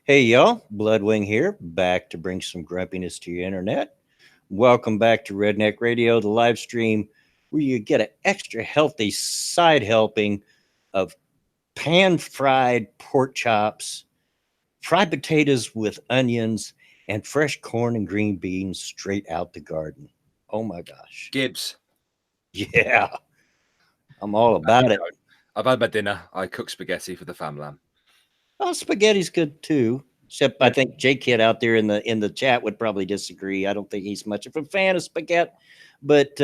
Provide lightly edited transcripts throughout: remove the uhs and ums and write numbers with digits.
Hey y'all, Bloodwing here, back to bring some grumpiness to your internet. Welcome back to Redneck Radio, the live stream where you get an extra healthy side helping of pan fried pork chops, fried potatoes with onions, and fresh corn and green beans straight out the garden. Oh my gosh. Gibbs. Yeah, I'm all about it. I've had my dinner. I cooked spaghetti for the family. Oh, spaghetti's good too. Except I Yeah. think J Kid out there in the chat would probably disagree. I don't think he's much of a fan of spaghetti, but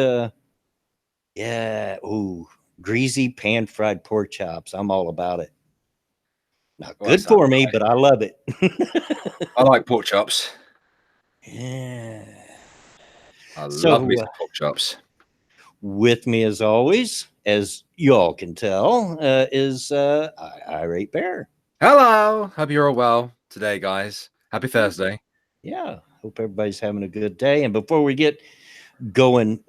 yeah, ooh, greasy pan fried pork chops. I'm all about it. Not Well, that good sounds for me, nice. but I love it. I like pork chops. Yeah. I love me So some pork chops. with me as always, as y'all can tell, is Irate Bear. Hello. Hope you're all well today, guys. Happy Thursday. Yeah, hope everybody's having a good day. And before we get going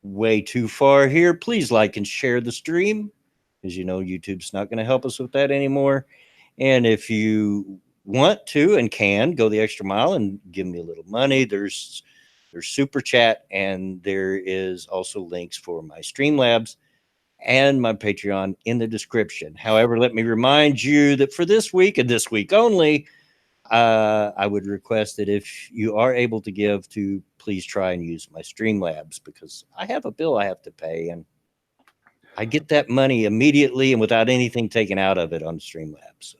way too far here, please like and share the stream. As you know, YouTube's not going to help us with that anymore. And if you want to and can go the extra mile and give me a little money, there's super chat, and there is also links for my Streamlabs and my Patreon in the description. However, let me remind you that for this week and this week only, I would request that if you are able to give, to please try and use my Streamlabs, because I have a bill I have to pay, and I get that money immediately and without anything taken out of it on Streamlabs. So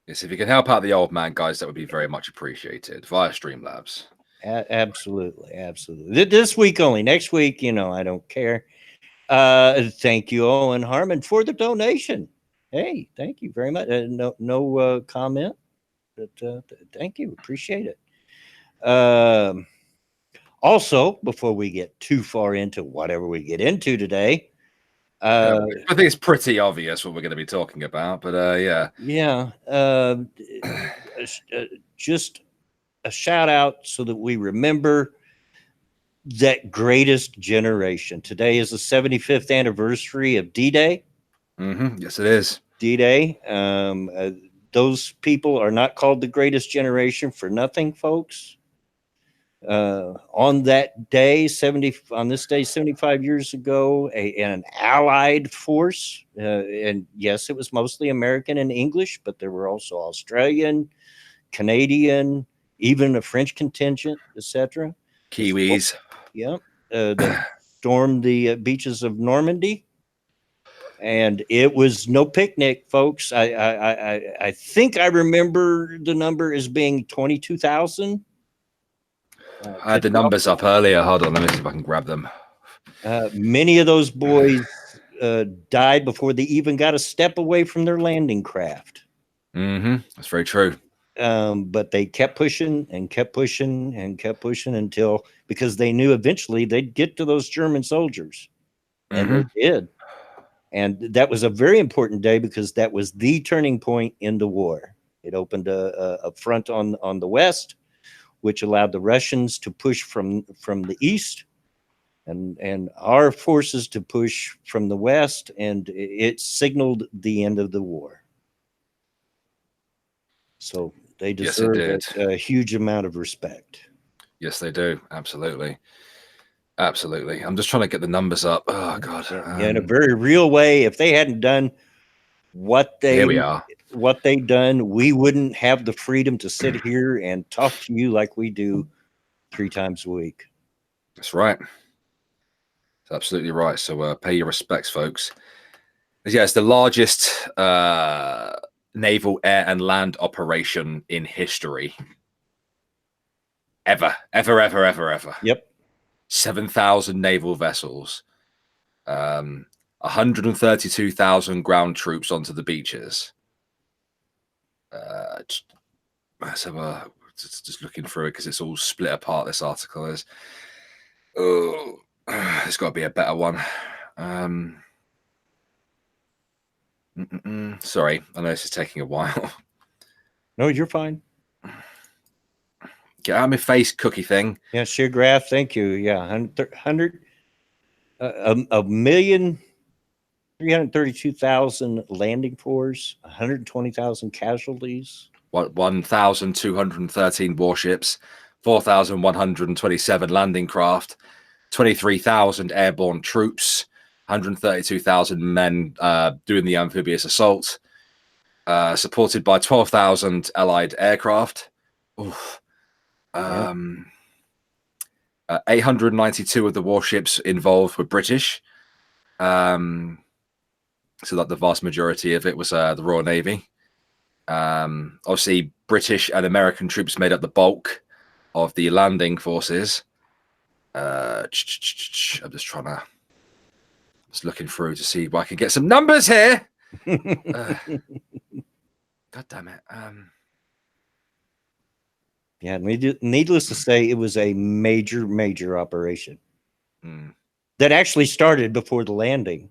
Yes, if you can help out the old man, guys, that would be very much appreciated via Streamlabs. absolutely, absolutely. This week only. Next week, I don't care. Thank you, Owen Harmon, for the donation. Hey, thank you very much. No comment, but thank you. Appreciate it. Also, before we get too far into whatever we get into today, Yeah, uh, I think it's pretty obvious what we're going to be talking about, but yeah. yeah, just a shout out so that we remember that greatest generation. Today is the 75th anniversary of D-Day. Yes, it is. D-Day. Those people are not called the greatest generation for nothing, folks. On that day, on this day, 75 years ago, an Allied force, and yes, it was mostly American and English, but there were also Australian, Canadian, even a French contingent, etc. Kiwis. Yeah, that stormed the beaches of Normandy, and it was no picnic, folks. I think I remember the number as being 22,000. I had the numbers up earlier. Hold on, let me see if I can grab them. Many of those boys died before they even got a step away from their landing craft. That's very true. But they kept pushing and kept pushing and kept pushing until, because they knew eventually they'd get to those German soldiers, and they did. And that was a very important day because that was the turning point in the war. It opened a front on the west, which allowed the Russians to push from the east, and our forces to push from the west, and it signaled the end of the war. So they Yes, it deserve did. a huge amount of respect. Yes, they do. Absolutely. Absolutely. I'm just trying to get the numbers up. Oh God. Yeah, in a very real way, if they hadn't done what Here we are. they done, we wouldn't have the freedom to sit here and talk to you like we do 3 times a week. That's right. That's absolutely right. So pay your respects, folks. Yeah, it's the largest naval air and land operation in history. Ever. Yep. 7,000 naval vessels. 132,000 ground troops onto the beaches. Let's have a just looking through it because it's all split apart. This article is. Oh, there's got to be a better one. Sorry, I know this is taking a while. No, you're fine. Get out of my face, cookie thing. Yeah, sheer graph. Thank you. Yeah, 100 a million 332,000 landing force, 120,000 casualties. 1,213 warships, 4,127 landing craft, 23,000 airborne troops, 132,000 men doing the amphibious assault, supported by 12,000 Allied aircraft. 892 of the warships involved were British. So that the vast majority of it was the Royal Navy. Obviously, British and American troops made up the bulk of the landing forces. I'm just looking through to see if I can get some numbers here. God damn it. Yeah, needless to say, it was a major operation that actually started before the landing.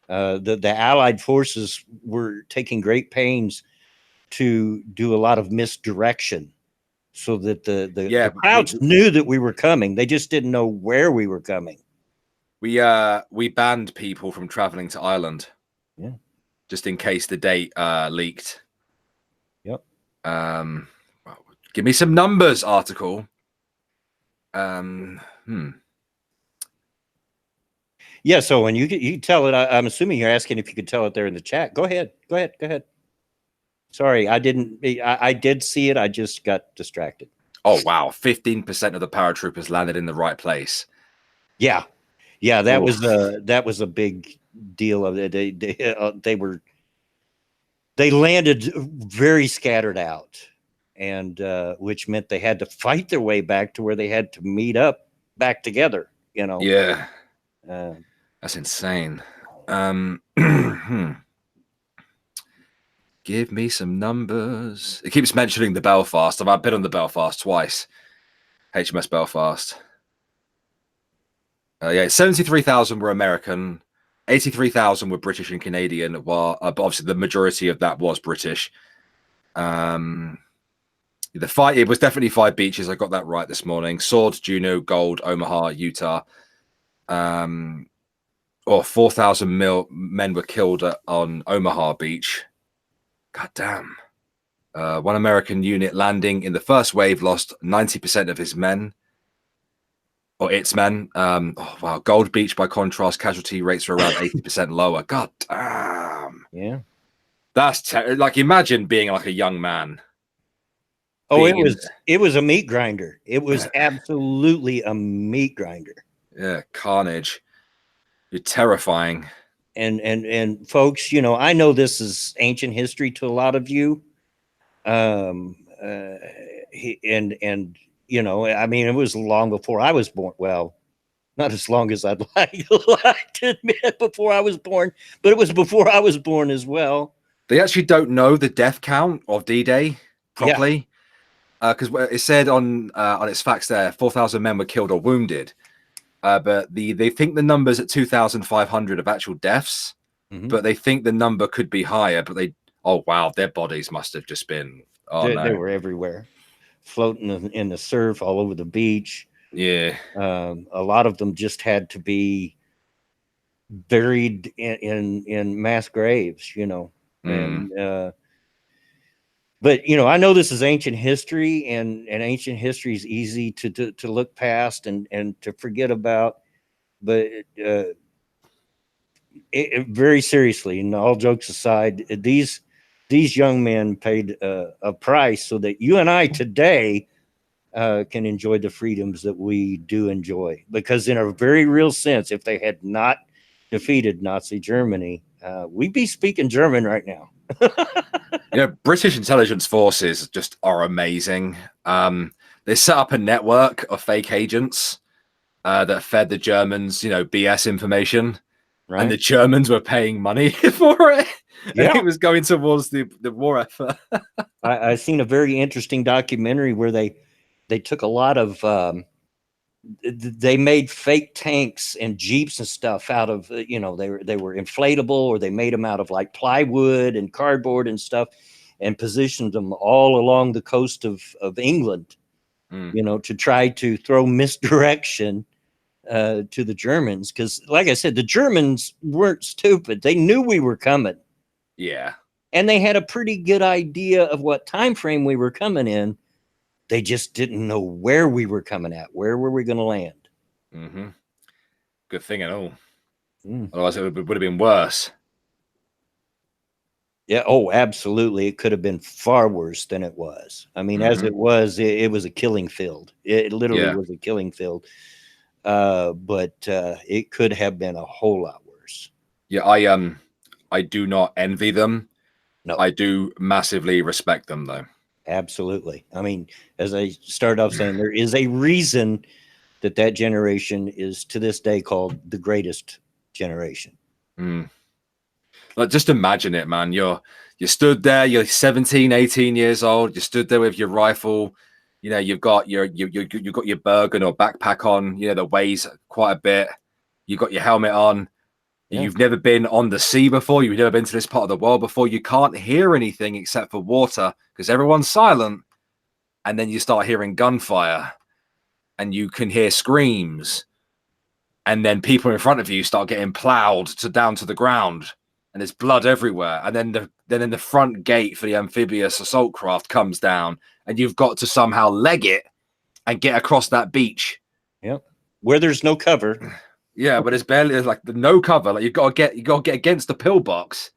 The Allied forces were taking great pains to do a lot of misdirection so that the crowds knew that we were coming. They just didn't know where we were coming. We banned people from traveling to Ireland. Yeah. Just in case the date leaked. Yep. Give me some numbers, article. Yeah, so when you tell it, I'm assuming you're asking if you could tell it there in the chat. Go ahead. Sorry, I didn't. I did see it. I just got distracted. Oh wow, 15% of the paratroopers landed in the right place. Yeah, that was a big deal of it. They landed very scattered out, and which meant they had to fight their way back to where they had to meet up back together. You know. Yeah. That's insane. Give me some numbers. It keeps mentioning the Belfast. I've been on the Belfast twice. HMS Belfast. 73,000 were American. 83,000 were British and Canadian. While obviously the majority of that was British. It was definitely 5 beaches. I got that right this morning. Sword, Juneau, Gold, Omaha, Utah. 4,000 men were killed on Omaha Beach. God damn. One American unit landing in the first wave lost 90% of his men. Or its men. Wow. Gold Beach, by contrast, casualty rates were around 80% lower. God damn. Yeah. That's like, imagine being like a young man. Oh, it was a meat grinder. It was absolutely a meat grinder. Yeah, carnage. You're terrifying. And folks, you know, I know this is ancient history to a lot of you. And you know, I mean, it was long before I was born. Well, not as long as I'd like to admit before I was born, but it was before I was born as well. They actually don't know the death count of D-Day properly. Because it said on its facts there, 4,000 men were killed or wounded. But they think the number's at 2,500 of actual deaths, but they think the number could be higher. But oh wow, their bodies must have just been. They were everywhere, floating in the surf all over the beach. Yeah. A lot of them just had to be buried in mass graves, you know. And but you know, I know this is ancient history, and ancient history is easy to look past and to forget about. But very seriously, and all jokes aside, these young men paid a price so that you and I today can enjoy the freedoms that we do enjoy. Because in a very real sense, if they had not defeated Nazi Germany, we'd be speaking German right now. British intelligence forces just are amazing. They set up a network of fake agents that fed the Germans, BS information, right? And the Germans were paying money for it. Yeah. And it was going towards the war effort. I seen a very interesting documentary where they took a lot of they made fake tanks and jeeps and stuff out of, they were inflatable, or they made them out of like plywood and cardboard and stuff, and positioned them all along the coast of England, to try to throw misdirection to the Germans. Because like I said, the Germans weren't stupid. They knew we were coming. Yeah. and they had a pretty good idea of what time frame we were coming in. They just didn't know where we were coming at. Where were we going to land? Mm-hmm. Good thing at all. Mm. Otherwise, it would have been worse. Yeah. Oh, absolutely. It could have been far worse than it was. I mean, as it was, it was a killing field. It literally was a killing field. But it could have been a whole lot worse. Yeah, I do not envy them. No, I do massively respect them, though. absolutely. I mean, as I started off saying, there is a reason that generation is to this day called the greatest generation. Mm. Like, just imagine it, man. You stood there, you're 17, 18 years old, you stood there with your rifle, you know, you've got your Bergen or backpack on, you know, that weighs quite a bit. You've got your helmet on. Yeah. You've never been on the sea before. You've never been to this part of the world before. You can't hear anything except for water because everyone's silent. And then you start hearing gunfire and you can hear screams. And then people in front of you start getting plowed down to the ground. And there's blood everywhere. And then the front gate for the amphibious assault craft comes down, and you've got to somehow leg it and get across that beach. Yep. Where there's no cover. Yeah, but it's barely like the no cover. Like you got to get against the pillbox.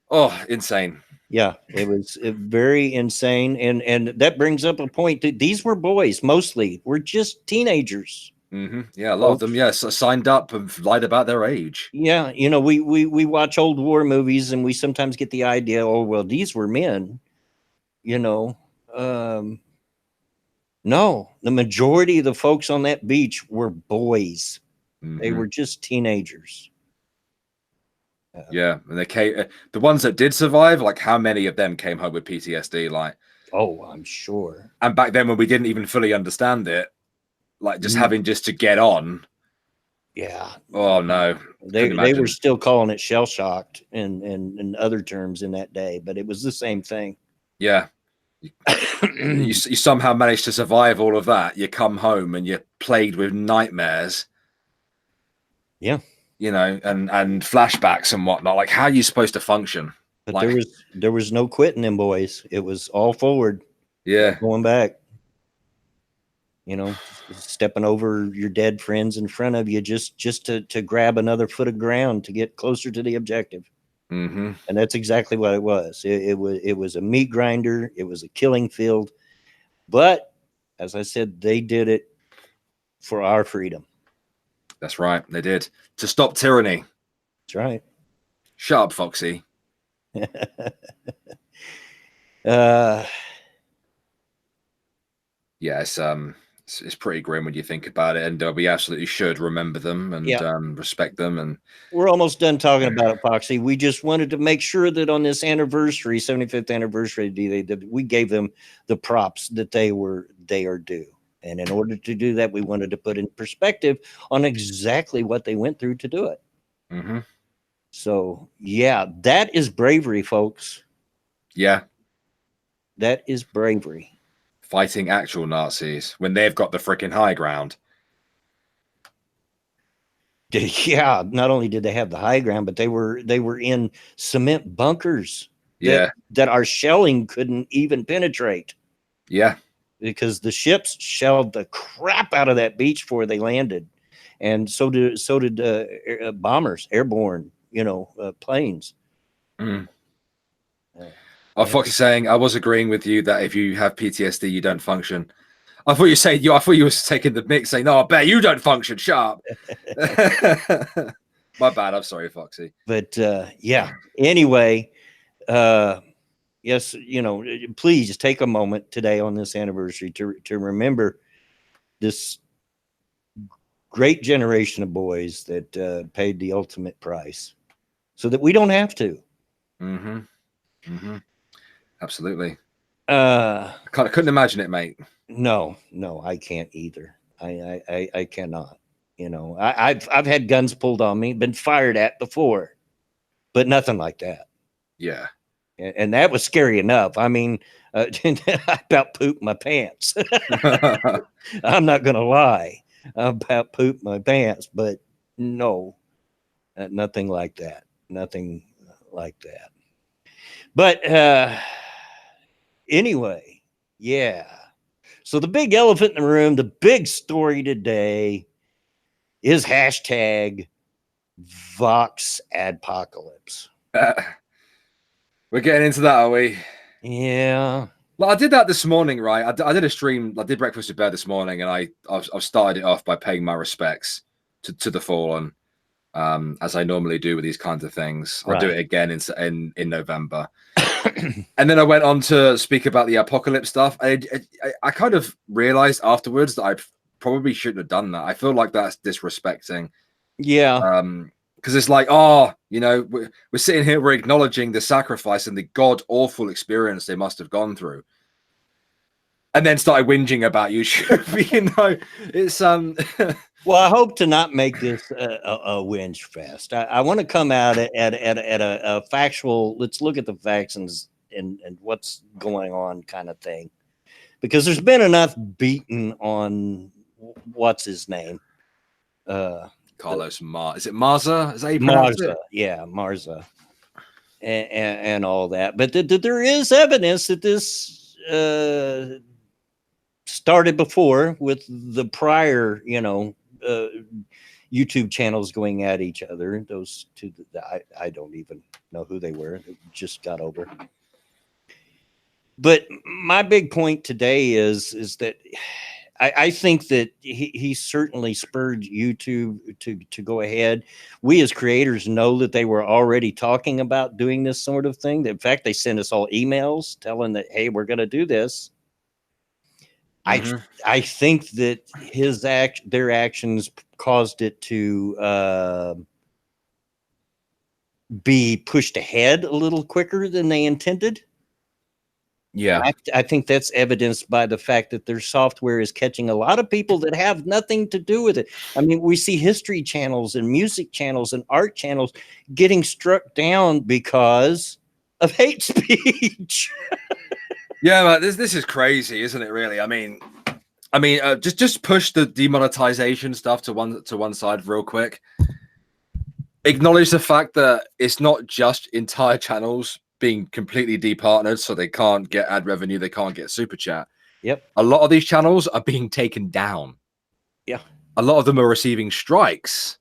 Oh, insane. Yeah, it was very insane. And that brings up a point that these were boys mostly. We're just teenagers. Mm-hmm. Yeah, a lot of them, yes, signed up and lied about their age. Yeah, you know, we watch old war movies and we sometimes get the idea, oh, well, these were men, you know. No, the majority of the folks on that beach were boys. Mm-hmm. They were just teenagers. Yeah, and they came. The ones that did survive, like how many of them came home with PTSD? Like, oh, I'm sure. And back then, when we didn't even fully understand it, like just having just to get on. Yeah. Oh no. They were still calling it shell shocked and other terms in that day, but it was the same thing. Yeah. you somehow managed to survive all of that. You come home and you're plagued with nightmares. Yeah. You know, and flashbacks and whatnot. Like, how are you supposed to function? But like, there was no quitting them boys. It was all forward. Yeah. Going back. You know, stepping over your dead friends in front of you just to grab another foot of ground to get closer to the objective. Mm-hmm. And that's exactly what it was. It was a meat grinder. It was a killing field. But as I said, they did it for our freedom. That's right. They did. To stop tyranny. That's right. Shut up, Foxy. Yeah, it's pretty grim when you think about it, and we absolutely should remember them and respect them. And we're almost done talking about Epoxy. We just wanted to make sure that on this anniversary, 75th anniversary, we gave them the props that they are due. And in order to do that, we wanted to put in perspective on exactly what they went through to do it. Mm-hmm. So, yeah, that is bravery, folks. Yeah. That is bravery. Fighting actual Nazis when they've got the freaking high ground. Yeah, not only did they have the high ground, but they were in cement bunkers that our shelling couldn't even penetrate. Yeah. Because the ships shelled the crap out of that beach before they landed. And so did bombers, airborne, planes. Mm. Fox is saying, I was agreeing with you that if you have PTSD, you don't function. I thought you were taking the mix, saying, "No, I bet you don't function." Shut up. My bad. I'm sorry, Foxy. But yeah. Anyway, yes, please take a moment today on this anniversary to remember this great generation of boys that paid the ultimate price, so that we don't have to. Mm-hmm. Mm-hmm. Absolutely. I couldn't imagine it, mate. No, I can't either. I cannot. I've had guns pulled on me, been fired at before, but nothing like that. Yeah. And that was scary enough. I mean, I about pooped my pants. I'm not going to lie. I about pooped my pants, but no, nothing like that. Nothing like that. But anyway, yeah. So the big elephant in the room, the big story today is hashtag Vox Adpocalypse. We're getting into that, are we? Yeah. Well, I did that this morning, right? I did a stream. I did breakfast with bed this morning, and I've started it off by paying my respects to the fallen, as I normally do with these kinds of things. I'll do it again in November. And then I went on to speak about the apocalypse stuff. I kind of realized afterwards that I probably shouldn't have done that. I feel like that's disrespecting. Yeah. Because it's like, oh, you know, we're sitting here, we're acknowledging the sacrifice and the god awful experience they must have gone through, and then started whinging about YouTube. You know, it's Well, I hope to not make this a whinge fest. I want to come out at a factual. Let's look at the facts and what's going on kind of thing, because there's been enough beaten on what's his name. Carlos Is it Marza? Is that how you pronounce it? Yeah, Marza, and all that. But there is evidence that this started before with the prior, YouTube channels going at each other. Those two, I don't even know who they were. It just got over. But my big point today is that I think that he certainly spurred YouTube to go ahead. We as creators know that they were already talking about doing this sort of thing. In fact, they sent us all emails telling that, hey, we're going to do this. I think that their actions caused it to be pushed ahead a little quicker than they intended. Yeah, I think that's evidenced by the fact that their software is catching a lot of people that have nothing to do with it. I mean, we see history channels and music channels and art channels getting struck down because of hate speech. yeah, but this is crazy, isn't it? Really, I mean, just push the demonetization stuff to one side real quick. Acknowledge the fact that it's not just entire channels being completely departnered, so they can't get ad revenue, they can't get super chat. Yep. A lot of these channels are being taken down. Yeah. A lot of them are receiving strikes.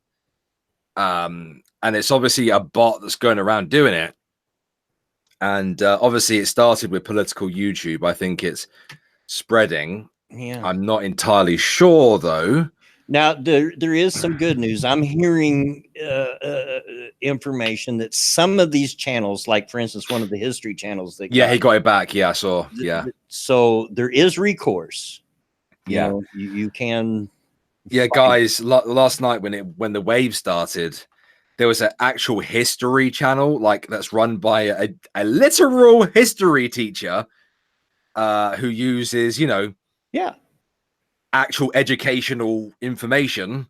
And it's obviously a bot that's going around doing it. And obviously it started with political YouTube. I think it's spreading. Yeah. I'm not entirely sure though. Now, there is some good news. I'm hearing information that some of these channels, like for instance, one of the history channels, he got it back. Yeah, I saw. Yeah. So there is recourse. Yeah. You can. Yeah, guys. Last night when the wave started, there was an actual history channel that's run by a literal history teacher who uses actual educational information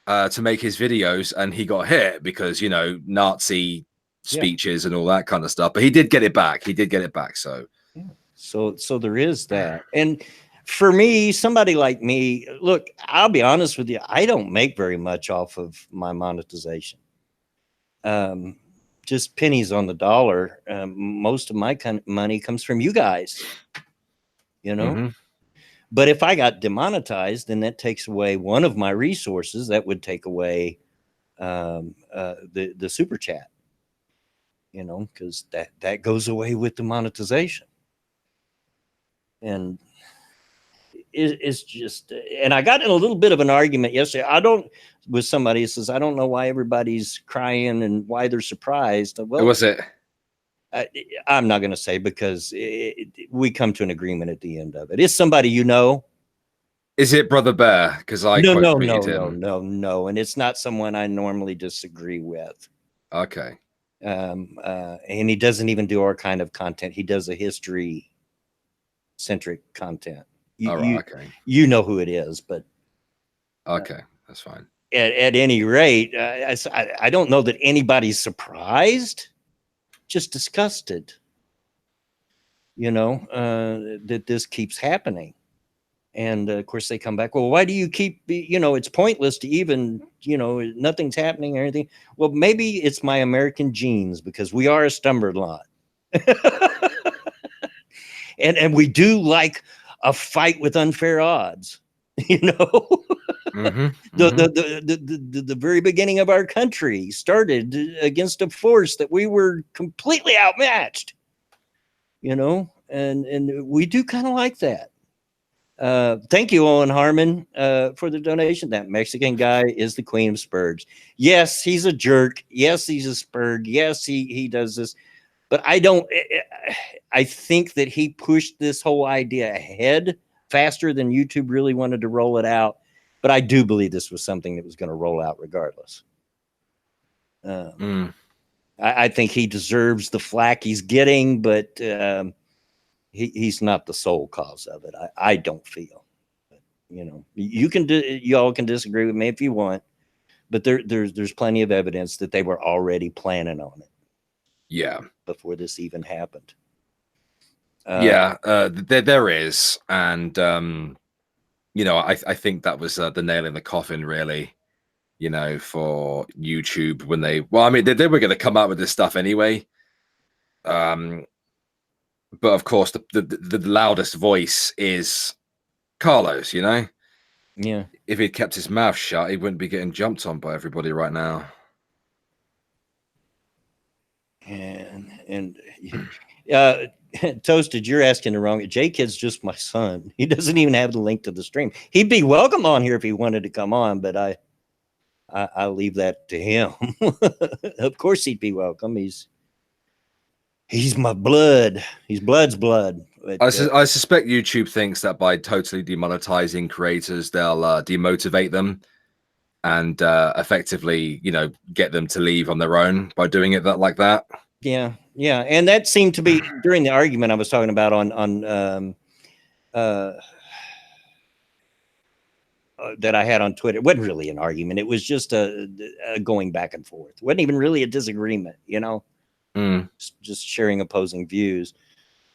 to make his videos, and he got hit because Nazi speeches and all that kind of stuff. But he did get it back. So there is that. And for me, somebody like me, look, I'll be honest with you, I don't make very much off of my monetization. Just pennies on the dollar. Most of my money comes from you guys. But if I got demonetized, then that takes away one of my resources. That would take away the super chat, because that goes away with the monetization. And it's just, and I got in a little bit of an argument yesterday. With somebody who says, I don't know why everybody's crying and why they're surprised. Well, was it? I'm not going to say, because we come to an agreement at the end of it. It's somebody Is it Brother Bear? Because I no, and it's not someone I normally disagree with. Okay. And he doesn't even do our kind of content. He does a history centric content. Okay. You know who it is, but okay, that's fine. At any rate, I don't know that anybody's surprised, just disgusted, that this keeps happening. And of course they come back, well, why do you keep, it's pointless to even, nothing's happening or anything. Well, maybe it's my American genes, because we are a stubborn lot. And we do like a fight with unfair odds. You know, the very beginning of our country started against a force that we were completely outmatched. You know, and we do kind of like that. Thank you, Owen Harmon, for the donation. That Mexican guy is the queen of spurge. Yes, he's a jerk. Yes, he's a spurge. Yes, he does this. But I think that he pushed this whole idea ahead faster than YouTube really wanted to roll it out. But I do believe this was something that was going to roll out regardless. I think he deserves the flack he's getting, but he's not the sole cause of it. I don't feel. But, you know, y'all can disagree with me if you want, but there's plenty of evidence that they were already planning on it. Yeah. Before this even happened. There is, and you know, I think that was the nail in the coffin, really. You know, for YouTube when they were going to come out with this stuff anyway. But of course, the loudest voice is Carlos. You know, yeah. If he'd kept his mouth shut, he wouldn't be getting jumped on by everybody right now. And Toasted, you're asking the wrong. J-Kid's just my son. He doesn't even have the link to the stream. He'd be welcome on here if he wanted to come on, but I'll leave that to him. Of course he'd be welcome. He's my blood. He's blood's blood. But, I suspect YouTube thinks that by totally demonetizing creators, they'll demotivate them and effectively, you know, get them to leave on their own by doing it like that. Yeah, and that seemed to be during the argument I was talking about on that I had on Twitter. It wasn't really an argument. It was just a going back and forth. It wasn't even really a disagreement, you know, just sharing opposing views.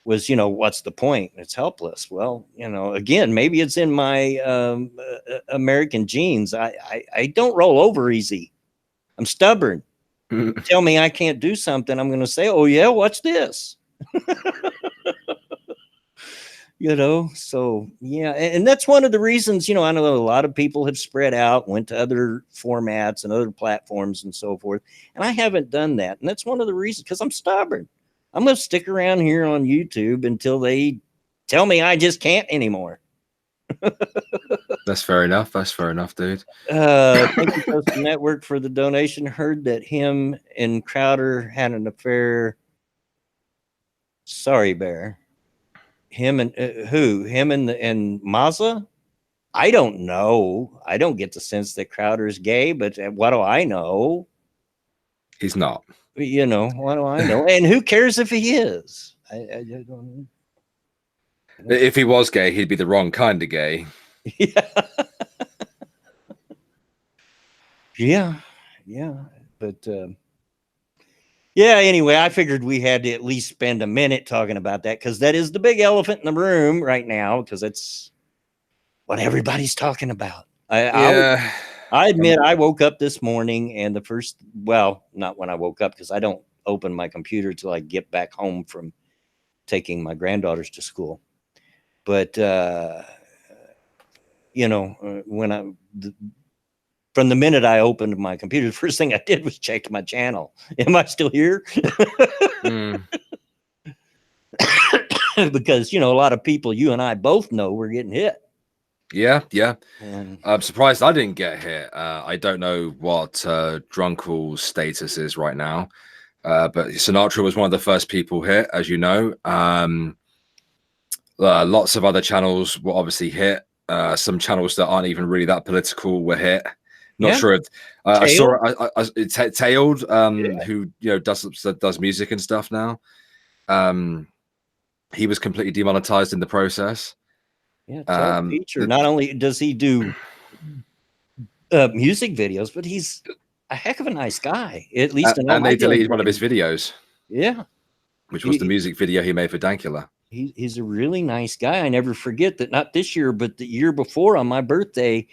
Was, you know, what's the point? It's helpless. Well, you know, again, maybe it's in my American genes. I don't roll over easy. I'm stubborn. Tell me I can't do something, I'm going to say, oh yeah, watch this. You know, so yeah, and that's one of the reasons, you know, I know a lot of people have spread out, went to other formats and other platforms and so forth, and I haven't done that. And that's one of the reasons, because I'm stubborn. I'm going to stick around here on YouTube until they tell me I just can't anymore. That's fair enough. That's fair enough, dude. Thank you, Toast Network, for the donation. Heard that him and Crowder had an affair. Sorry, Bear. Him and who? Him and Mazza? I don't know. I don't get the sense that Crowder's gay, but what do I know? He's not. You know, what do I know? And who cares if he is? I don't know. If he was gay, he'd be the wrong kind of gay. Yeah. But yeah, anyway, I figured we had to at least spend a minute talking about that, because that is the big elephant in the room right now, because it's what everybody's talking about. I admit I woke up this morning and the first, well, not when I woke up, because I don't open my computer till I get back home from taking my granddaughters to school. But, you know, from the minute I opened my computer, the first thing I did was check my channel. Am I still here? Because, you know, a lot of people you and I both know we're getting hit. Yeah. I'm surprised I didn't get hit. I don't know what Drunkel's status is right now, but Sinatra was one of the first people hit, as you know. Lots of other channels were obviously hit. Some channels that aren't even really that political were hit. Not sure if I saw Tailed, who, you know, does music and stuff now. He was completely demonetized in the process. Yeah, feature. Not only does he do music videos, but he's a heck of a nice guy. At least, and they deleted one of his videos. Yeah, which was the music video he made for Dankula. He's a really nice guy. I never forget that. Not this year, but the year before, on my birthday,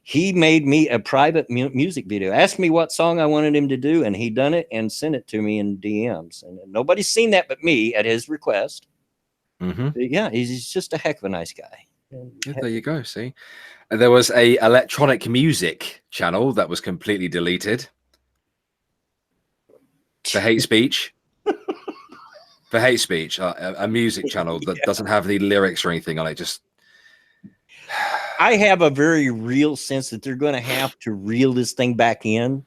he made me a private music video. Asked me what song I wanted him to do, and he done it and sent it to me in DMs. And nobody's seen that but me at his request. Yeah, he's just a heck of a nice guy. Yeah, there you go. See, there was a electronic music channel that was completely deleted for hate speech. For hate speech, a music channel that doesn't have any lyrics or anything on it. Just, I have a very real sense that they're going to have to reel this thing back in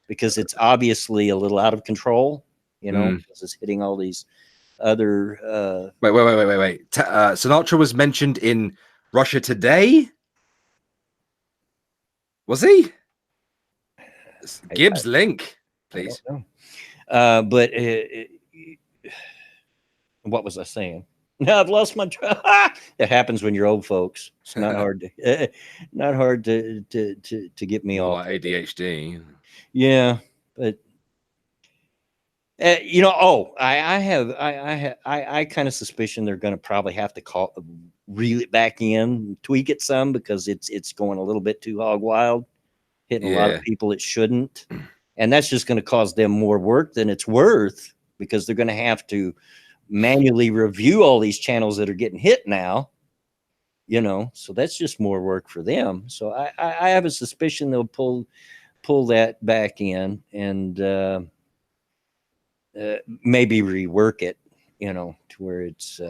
because it's obviously a little out of control, because it's hitting all these other. Wait. Sinatra was mentioned in Russia Today. Was he? Gibbs link, please. But what was I saying? No, I've lost my track. It happens when you're old, folks. It's not hard to get me off. Like ADHD. Yeah, but I kind of suspicion they're going to probably have to reel it back in, tweak it some because it's going a little bit too hog wild, hitting a lot of people it shouldn't, and that's just going to cause them more work than it's worth because they're going to have to manually review all these channels that are getting hit now, so that's just more work for them. So I have a suspicion they'll pull that back in and maybe rework it, to where it's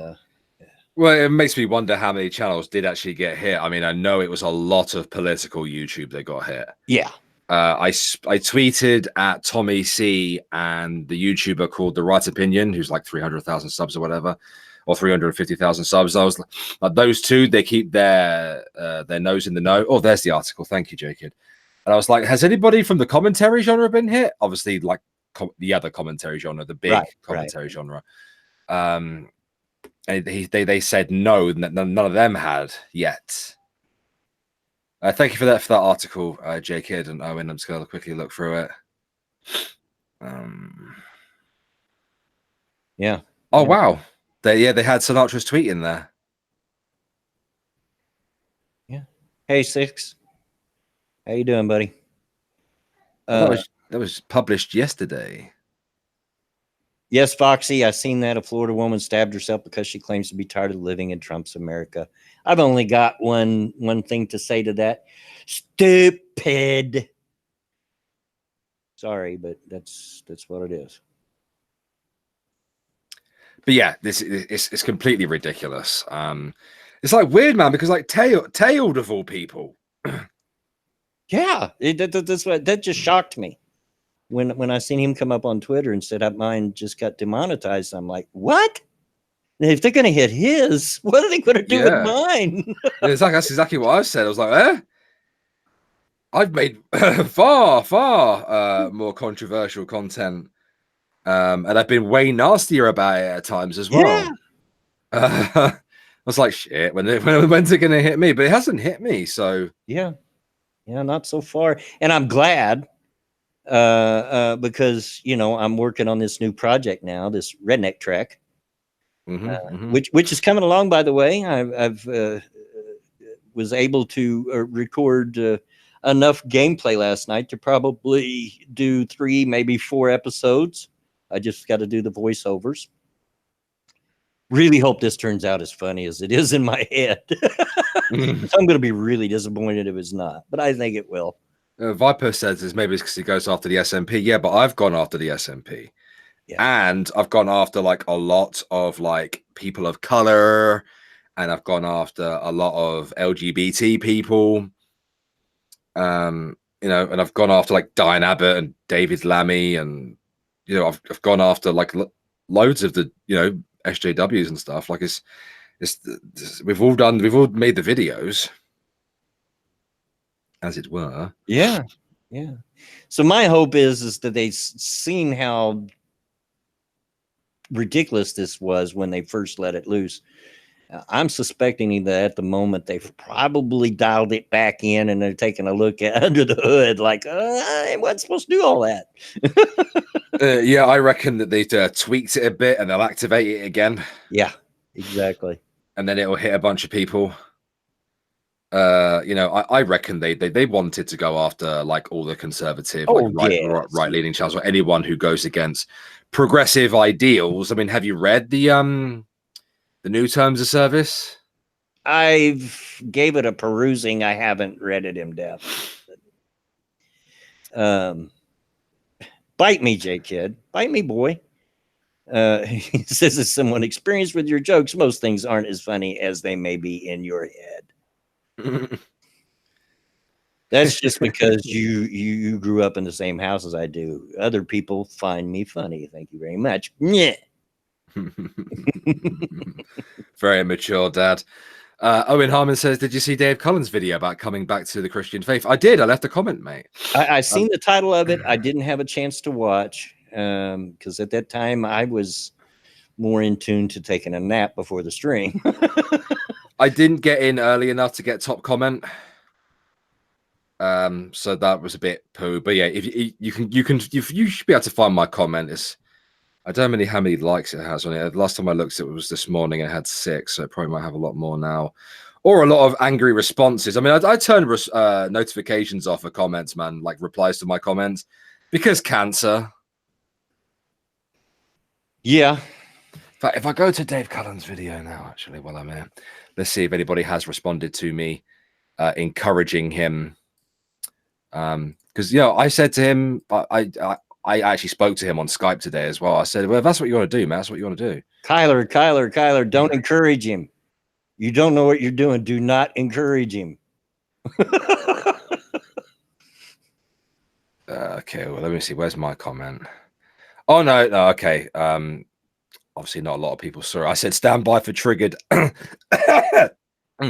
well, it makes me wonder how many channels did actually get hit. I mean, I know it was a lot of political YouTube that got hit. Yeah. I tweeted at Tommy C and the YouTuber called The Right Opinion, who's like 300,000 subs or whatever, or 350,000 subs. I was like, those two, they keep their nose in the know. Oh, there's the article. Thank you, Jacob. And I was like, has anybody from the commentary genre been hit? Obviously, like the other commentary genre, the big commentary genre. And they said no, none of them had yet. Thank you for that article, J-Kid and Owen. I'm just going to quickly look through it. Yeah. Oh, wow. They had Sinatra's tweet in there. Yeah. Hey, Six. How you doing, buddy? That was published yesterday. Yes, Foxy, I seen that. A Florida woman stabbed herself because she claims to be tired of living in Trump's America. I've only got one thing to say to that. Stupid. Sorry, but that's what it is. But yeah, it's completely ridiculous. It's like weird, man, because like tailed of all people. Yeah, that just shocked me. When I seen him come up on Twitter and said mine just got demonetized, I'm like, what? If they're going to hit his, what are they going to do with mine? That's exactly what I said. I was like, I've made far more controversial content, and I've been way nastier about it at times as well. Yeah. I was like, shit, when's it going to hit me? But it hasn't hit me, so yeah, not so far, and I'm glad. Because I'm working on this new project now, this Redneck track, which is coming along. By the way, I've was able to record enough gameplay last night to probably do 3, maybe 4 episodes. I just got to do the voiceovers. Really hope this turns out as funny as it is in my head. I'm going to be really disappointed if it's not, but I think it will. Viper says maybe it's because he goes after the SMP. Yeah, but I've gone after the SMP. Yeah. And I've gone after like a lot of like people of color, and I've gone after a lot of LGBT people. And I've gone after like Diane Abbott and David Lammy, and I've gone after like loads of the SJWs and stuff. Like we've all made the videos, as it were. Yeah. So my hope is that they've seen how ridiculous this was when they first let it loose. I'm suspecting that at the moment they've probably dialed it back in and they're taking a look at under the hood, like, I wasn't supposed to do all that. Yeah, I reckon that they tweaked it a bit and they'll activate it again. Yeah, exactly. And then it'll hit a bunch of people. You know, I reckon they wanted to go after like all the conservative, like yes. right leaning channels, or anyone who goes against progressive ideals. I mean, have you read the new terms of service? I've gave it a perusing. I haven't read it in depth. Bite me, J Kid. Bite me, boy. He says, as someone experienced with your jokes, most things aren't as funny as they may be in your head. That's just because you grew up in the same house as I do. Other people find me funny. Thank you very much. Yeah. Very mature, Dad. Owen Harmon says, "Did you see Dave Cullen's video about coming back to the Christian faith?" I did. I left a comment, mate. I seen the title of it. I didn't have a chance to watch because at that time I was more in tune to taking a nap before the stream. I didn't get in early enough to get top comment. So that was a bit poo. But yeah, if you should be able to find my comment. I don't know how many likes it has on it. The last time I looked, it was this morning and it had 6, so it probably might have a lot more now. Or a lot of angry responses. I mean, I turned notifications off for comments, man, like replies to my comments, because cancer. Yeah. If I go to Dave Cullen's video now, actually, while I'm here, let's see if anybody has responded to me, encouraging him. Because, you know, I said to him, I actually spoke to him on Skype today as well. I said, well, if that's what you want to do, man, that's what you want to do. Kyler, don't encourage him. You don't know what you're doing. Do not encourage him. Okay, well, let me see. Where's my comment? Oh, no, okay. Obviously, not a lot of people saw it. I said, stand by for triggered.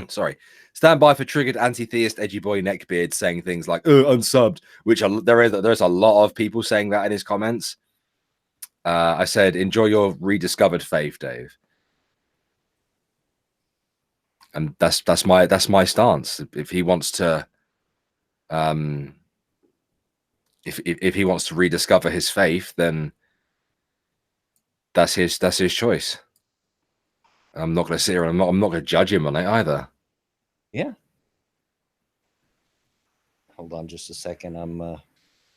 Sorry. Stand by for triggered anti-theist edgy boy neckbeard saying things like unsubbed, which there's a lot of people saying that in his comments. I said, enjoy your rediscovered faith, Dave. And that's my stance. If he wants to if he wants to rediscover his faith, then that's his choice. I'm not going to sit here and I'm not going to judge him on it either. Yeah. Hold on just a second. I'm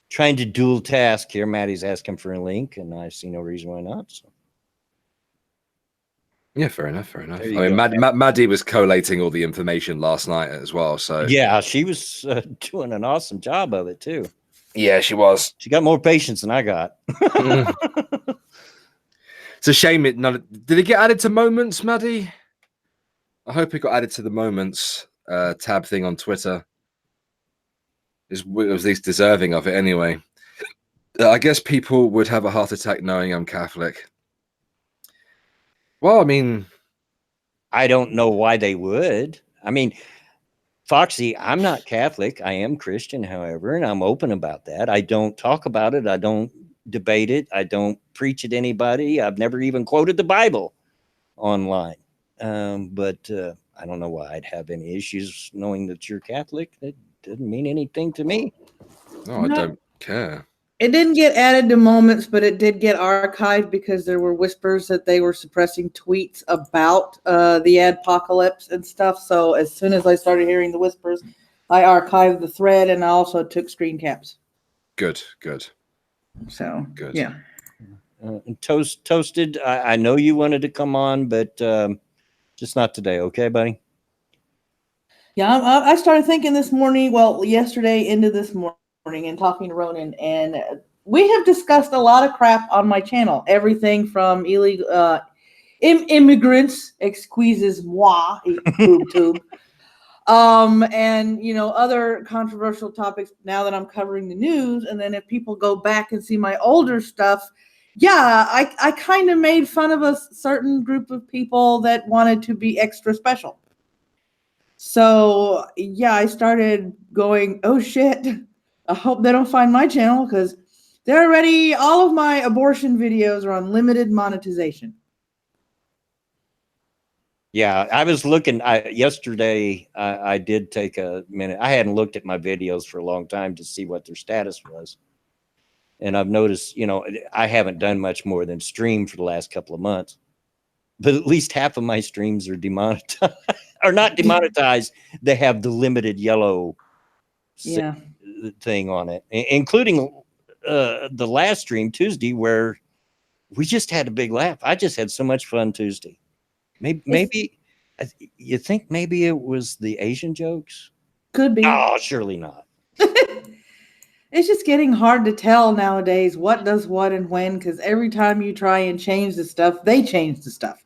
trying to dual task here. Maddie's asking for a link, and I see no reason why not. So. Yeah, fair enough. I mean, Maddie was collating all the information last night as well. So yeah, she was doing an awesome job of it too. Yeah, she was. She got more patience than I got. It's a shame did it get added to Moments, Maddie? I hope it got added to the Moments tab thing on Twitter. It was at least deserving of it anyway. I guess people would have a heart attack knowing I'm Catholic. Well, I mean, I don't know why they would. I mean, Foxy, I'm not Catholic. I am Christian, however, and I'm open about that. I don't talk about it. I don't debate it. I don't preach at anybody. I've never even quoted the Bible online. But I don't know why I'd have any issues knowing that you're Catholic. That doesn't mean anything to me. No, I don't care. It didn't get added to Moments, but it did get archived because there were whispers that they were suppressing tweets about the Adpocalypse and stuff. So as soon as I started hearing the whispers, I archived the thread and I also took screen caps. Good. So, good. Yeah. Toasted, I know you wanted to come on, but just not today. Okay, buddy? Yeah, I started thinking this morning, yesterday into this morning, and talking to Ronan, and we have discussed a lot of crap on my channel. Everything from illegal immigrants, excuses moi, boob tube, and other controversial topics. Now that I'm covering the news, and then if people go back and see my older stuff, yeah, I kind of made fun of a certain group of people that wanted to be extra special. So yeah, I started going, oh shit. I hope they don't find my channel because all of my abortion videos are on limited monetization. Yeah, I was looking yesterday. I did take a minute. I hadn't looked at my videos for a long time to see what their status was. And I've noticed, I haven't done much more than stream for the last couple of months, but at least half of my streams are demonetized. are not demonetized. They have the limited yellow Yeah. thing on it, including the last stream Tuesday where we just had a big laugh. I just had so much fun Tuesday. Maybe you think maybe it was the Asian jokes? Could be. Oh, surely not. It's just getting hard to tell nowadays what does what and when, because every time you try and change the stuff, they change the stuff.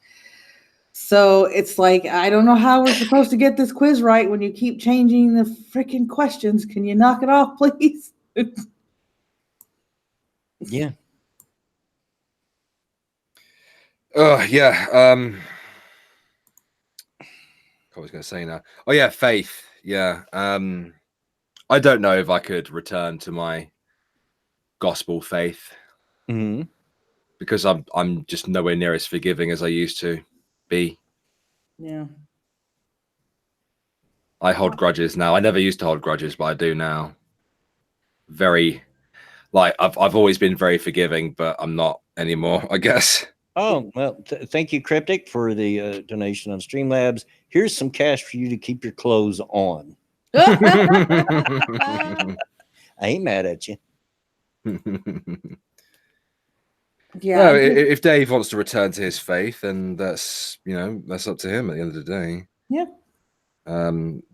So it's like, I don't know how we're supposed to get this quiz right when you keep changing the freaking questions. Can you knock it off, please? Yeah. Oh, yeah. What was I going to say now? Oh, yeah, faith. Yeah. I don't know if I could return to my gospel faith because I'm just nowhere near as forgiving as I used to be. Yeah. I hold grudges now. I never used to hold grudges, but I do now. Very, like, I've always been very forgiving, but I'm not anymore, I guess. Oh, well, thank you, Cryptic, for the donation on Streamlabs. Here's some cash for you to keep your clothes on. I ain't mad at you. Yeah. No, if Dave wants to return to his faith, then that's up to him at the end of the day. Yeah.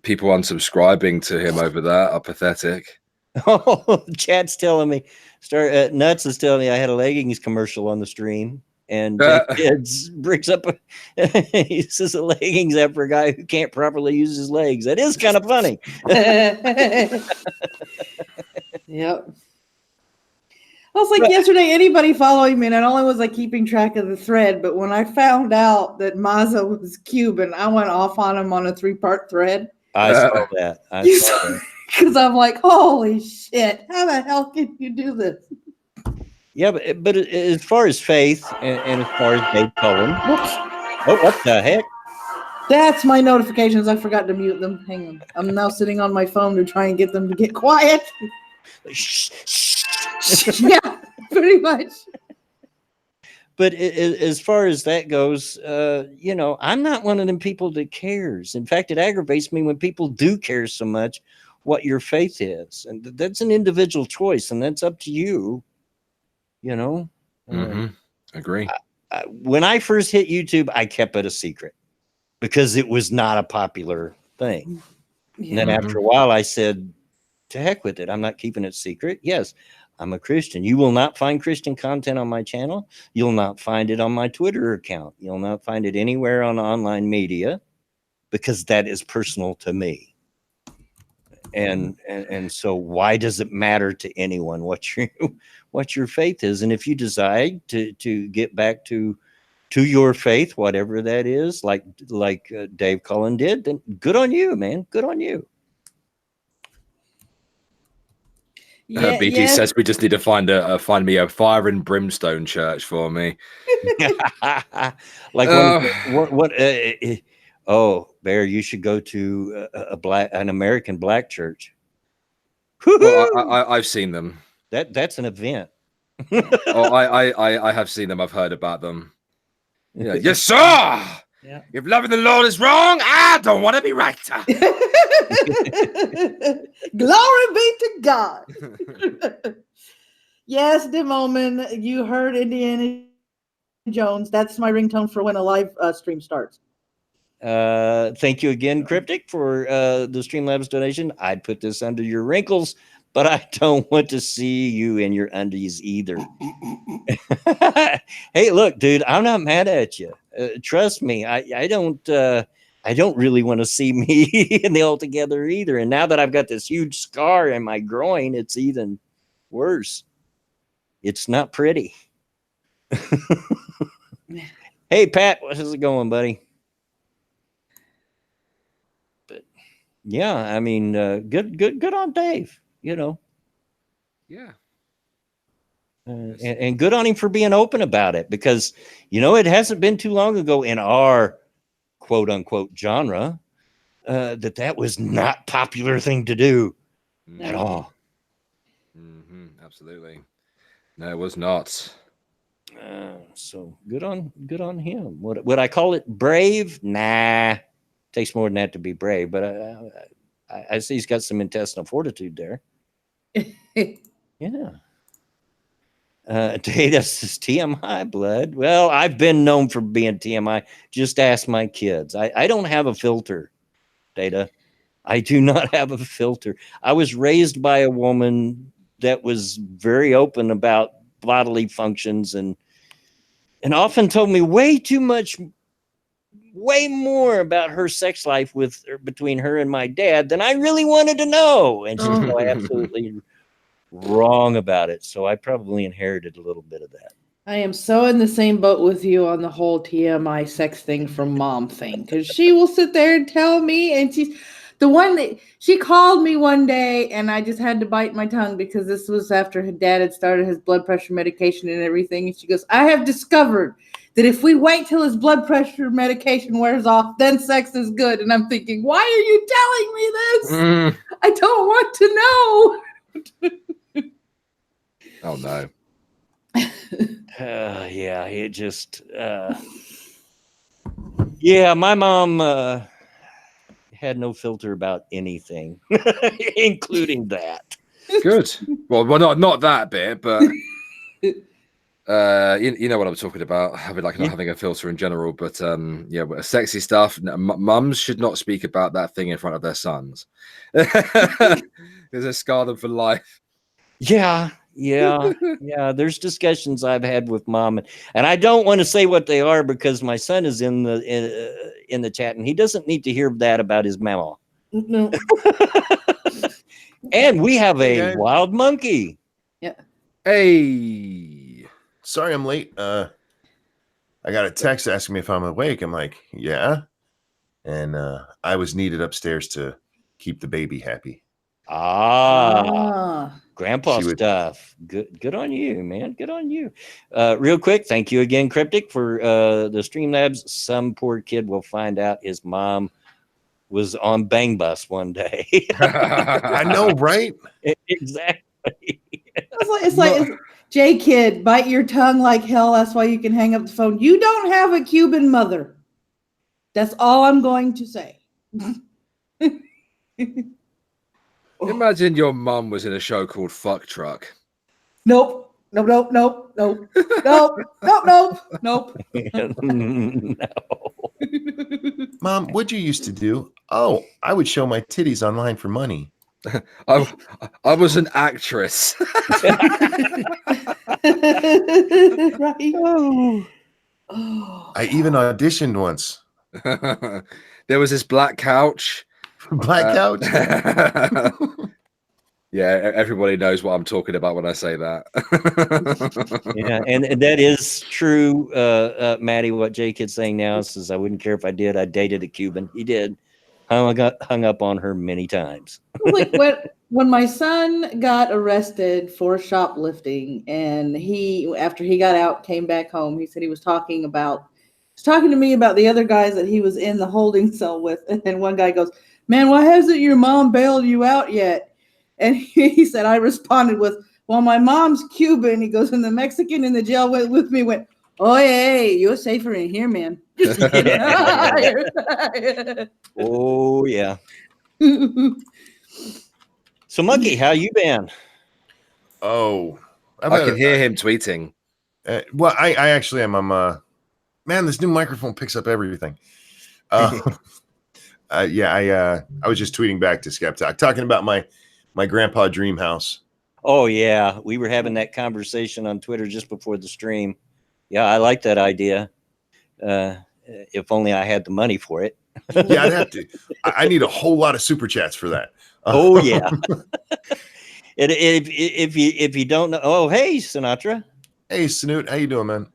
People unsubscribing to him over that are pathetic. Oh, Chad's telling me, Nuts is telling me I had a leggings commercial on the stream. And Kids brings up, he says a leggings app for a guy who can't properly use his legs. That is kind of funny. Yep. I was like, yesterday, anybody following me, not only was I keeping track of the thread, but when I found out that Mazza was Cuban, I went off on him on a 3-part thread. I saw that. Because I'm like, holy shit, how the hell can you do this? Yeah, but as far as faith and as far as Dave Cullen, oh, what the heck? That's my notifications. I forgot to mute them. Hang on. I'm now sitting on my phone to try and get them to get quiet. Yeah, pretty much. But as far as that goes, I'm not one of them people that cares. In fact, it aggravates me when people do care so much what your faith is. And that's an individual choice, and that's up to you. Agree. When I first hit YouTube, I kept it a secret because it was not a popular thing. Yeah. And then after a while, I said, to heck with it. I'm not keeping it secret. Yes, I'm a Christian. You will not find Christian content on my channel. You'll not find it on my Twitter account. You'll not find it anywhere on online media because that is personal to me. And so why does it matter to anyone what your faith is? And if you decide to get back to your faith, whatever that is, like Dave Cullen did, then good on you, man. Good on you. Yeah, BT says we just need to find me a fire and brimstone church for me. Like Bear, you should go to an American black church. Well, I've seen them. That's an event. I have seen them. I've heard about them. Yeah. Yes, sir. Yeah. If loving the Lord is wrong, I don't want to be right. Glory be to God. Yes, Demoman, you heard Indiana Jones. That's my ringtone for when a live stream starts. Thank you again, Cryptic, for the Streamlabs donation. I'd put this under your wrinkles, but I don't want to see you in your undies either. Hey, look, dude, I'm not mad at you. Trust me, I don't really want to see me in the altogether either. And now that I've got this huge scar in my groin, it's even worse. It's not pretty. Hey, Pat, how's it going, buddy? But yeah, I mean, good on Dave. Yeah. And good on him for being open about it, because it hasn't been too long ago in our quote unquote genre that was not popular thing to do at all. Absolutely, no, it was not. So good on him. Would I call it brave? Nah, Takes more than that to be brave, but I see he's got some intestinal fortitude there. Yeah. Data says TMI blood. Well, I've been known for being TMI. Just ask my kids. I don't have a filter, Data. I do not have a filter. I was raised by a woman that was very open about bodily functions and often told me way more about her sex life between her and my dad than I really wanted to know. And she's so absolutely wrong about it. So I probably inherited a little bit of that. I am so in the same boat with you on the whole TMI sex thing from mom thing, because she will sit there and tell me, and she's the one that she called me one day, and I just had to bite my tongue because this was after her dad had started his blood pressure medication and everything. And she goes, I have discovered that if we wait till his blood pressure medication wears off, then sex is good. And I'm thinking, why are you telling me this? I don't want to know. Oh no. Yeah, it just yeah, my mom had no filter about anything, including that. Good. Well, not that bit, but you know what I'm talking about. Having not having a filter in general, but yeah, but sexy stuff. Mums should not speak about that thing in front of their sons because they scar them for life. Yeah. There's discussions I've had with mom, and I don't want to say what they are because my son is in the chat, and he doesn't need to hear that about his mama. No. And we have a wild monkey. Yeah. Hey. Sorry, I'm late. I got a text asking me if I'm awake. I'm like, yeah. And I was needed upstairs to keep the baby happy. Grandpa stuff. Good on you, man. Good on you. Real quick, thank you again, Cryptic, for the Streamlabs. Some poor kid will find out his mom was on Bang Bus one day. I know, right? Exactly. It's like J Kid, bite your tongue like hell. That's why you can hang up the phone. You don't have a Cuban mother. That's all I'm going to say. Imagine your mum was in a show called Fuck Truck. Nope. No. Mom, what'd you used to do? Oh, I would show my titties online for money. I was an actress. Right. I even auditioned once. There was this black couch. Black couch? Yeah, everybody knows what I'm talking about when I say that. Yeah, and that is true, Maddie. What Jake is saying now says, I wouldn't care if I did. I dated a Cuban. He did. I got hung up on her many times. Like when my son got arrested for shoplifting, and after he got out, came back home, he said he was talking to me about the other guys that he was in the holding cell with. And one guy goes, man, why hasn't your mom bailed you out yet? And he said, I responded with, well, my mom's Cuban. He goes, and the Mexican in the jail with me went, oh, hey, you're safer in here, man. Oh, yeah. So, Monkey, how you been? Oh. I can hear him tweeting. Well, I actually am. I'm man, this new microphone picks up everything. I was just tweeting back to Skeptalk, talking about my grandpa dream house. Oh, yeah. We were having that conversation on Twitter just before the stream. Yeah, I like that idea. If only I had the money for it. Yeah, I'd have to. I need a whole lot of super chats for that. Oh, yeah. If you don't know, oh, hey, Sinatra. Hey, Snoot, how you doing, man?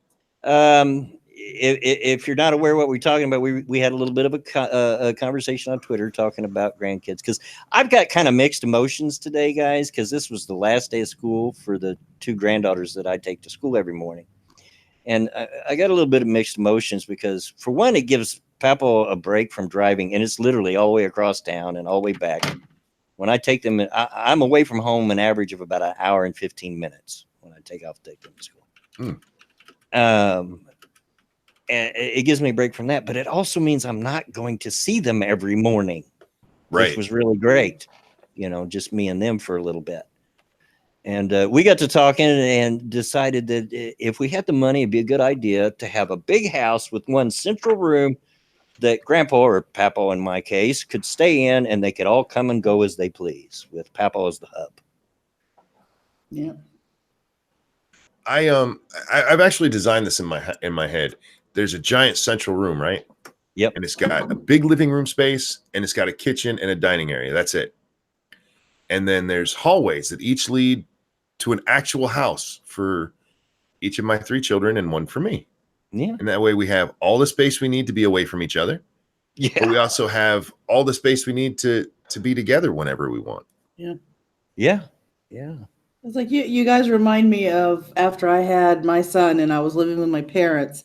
If you're not aware of what we're talking about, we had a little bit of a conversation on Twitter talking about grandkids, because I've got kind of mixed emotions today, guys, because this was the last day of school for the two granddaughters that I take to school every morning. And I got a little bit of mixed emotions because, for one, it gives Papa a break from driving, and it's literally all the way across town and all the way back. When I take them, I'm away from home an average of about an hour and 15 minutes when I take them to school. and it gives me a break from that. But it also means I'm not going to see them every morning, which Right. was really great. Just me and them for a little bit. And we got to talking and decided that if we had the money, it'd be a good idea to have a big house with one central room that Grandpa or Papa, in my case, could stay in, and they could all come and go as they please, with Papa as the hub. Yeah. I've actually designed this in my head. There's a giant central room, right? Yep. And it's got a big living room space, and it's got a kitchen and a dining area. That's it. And then there's hallways that each lead to an actual house for each of my 3 children and one for me. Yeah. And that way we have all the space we need to be away from each other. Yeah. But we also have all the space we need to be together whenever we want. Yeah. Yeah. Yeah. It's like you guys remind me of after I had my son and I was living with my parents,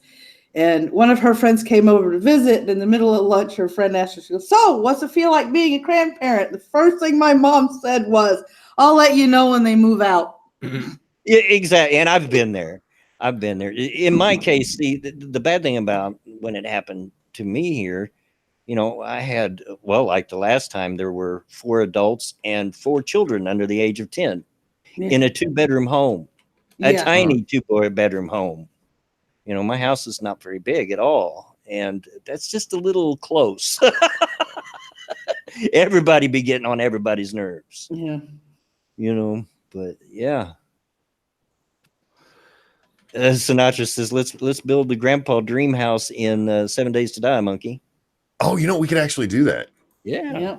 and one of her friends came over to visit, and in the middle of lunch, her friend asked her, she goes, "So, what's it feel like being a grandparent?" The first thing my mom said was, "I'll let you know when they move out." Yeah, exactly. And I've been there. In my case, the bad thing about when it happened to me here, I had, like the last time, there were 4 adults and 4 children under the age of 10 in a 2-bedroom home, a Yeah. tiny 2-bedroom home. My house is not very big at all. And that's just a little close. Everybody be getting on everybody's nerves, Yeah. but yeah. Sinatra says, let's build the grandpa dream house in 7 Days to Die, Monkey. Oh, we could actually do that. Yeah. Yeah.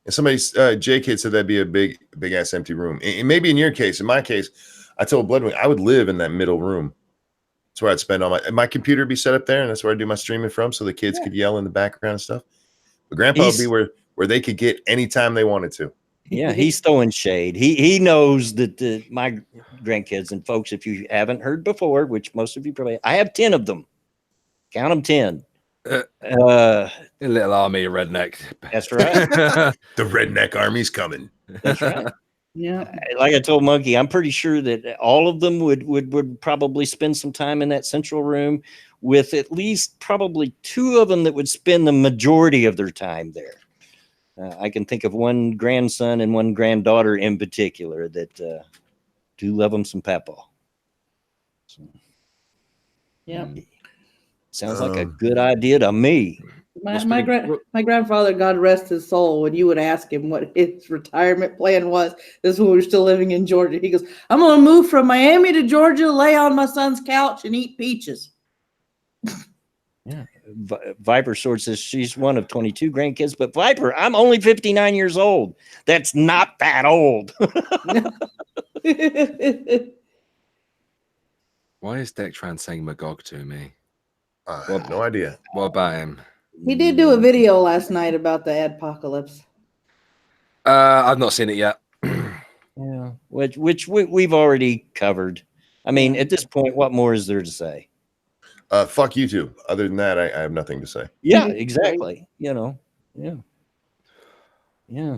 And somebody's J-Kid said that'd be a big ass empty room. And maybe in your case, in my case, I told Bloodwing I would live in that middle room. That's where I'd spend all my computer would be set up there, and that's where I do my streaming from, so the kids could yell in the background and stuff. But Grandpa would be where they could get anytime they wanted to. Yeah, he's throwing shade. He knows that my grandkids, and folks, if you haven't heard before, which most of you probably, I have 10 of them. Count them 10. A little army of redneck. That's right. The redneck army's coming. That's right. Yeah. Like I told Monkey, I'm pretty sure that all of them would probably spend some time in that central room, with at least probably 2 of them that would spend the majority of their time there. I can think of one grandson and one granddaughter in particular that do love them some Papa. So, Yeah. sounds like a good idea to me. My grandfather, God rest his soul, when you would ask him what his retirement plan was, this is when we were still living in Georgia. He goes, "I'm going to move from Miami to Georgia, lay on my son's couch, and eat peaches." Yeah. Viper Sword says she's one of 22 grandkids, but Viper, I'm only 59 years old. That's not that old. Why is Dectran saying Magog to me? I have no idea. What about him? He did do a video last night about the Adpocalypse. I've not seen it yet. Yeah, which we've already covered. I mean, at this point, what more is there to say? Fuck YouTube. Other than that, I have nothing to say. Yeah, exactly. Yeah. I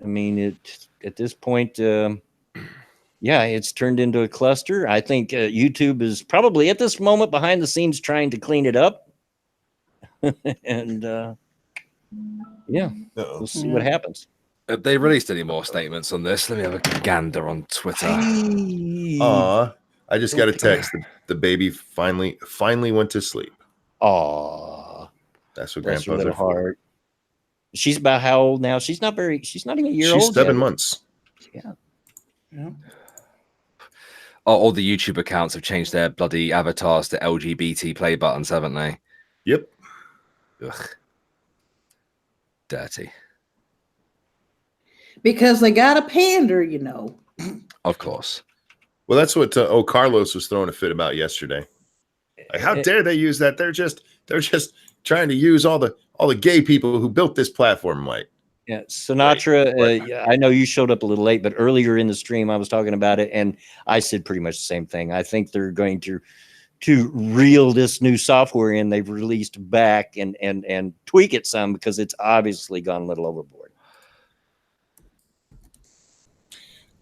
mean, at this point, it's turned into a cluster. I think YouTube is probably at this moment behind the scenes trying to clean it up. And we'll see what happens. Have they released any more statements on this? Let me have a gander on Twitter. I just got a text. The baby finally went to sleep. Aw, that's what Grandpa's grandpas are for. heart. She's about how old now? She's not even a year old. She's 7 months. Yeah. Oh, all the YouTube accounts have changed their bloody avatars to LGBT play buttons, haven't they? Yep. Ugh. Dirty. Because they got a pander, Of course. Well, that's what Carlos was throwing a fit about yesterday. Like, how dare they use that? They're just trying to use all the gay people who built this platform, Mike. Yeah, Sinatra, Right. I know you showed up a little late, but earlier in the stream I was talking about it, and I said pretty much the same thing. I think they're going to reel this new software in they've released back and tweak it some, because it's obviously gone a little overboard.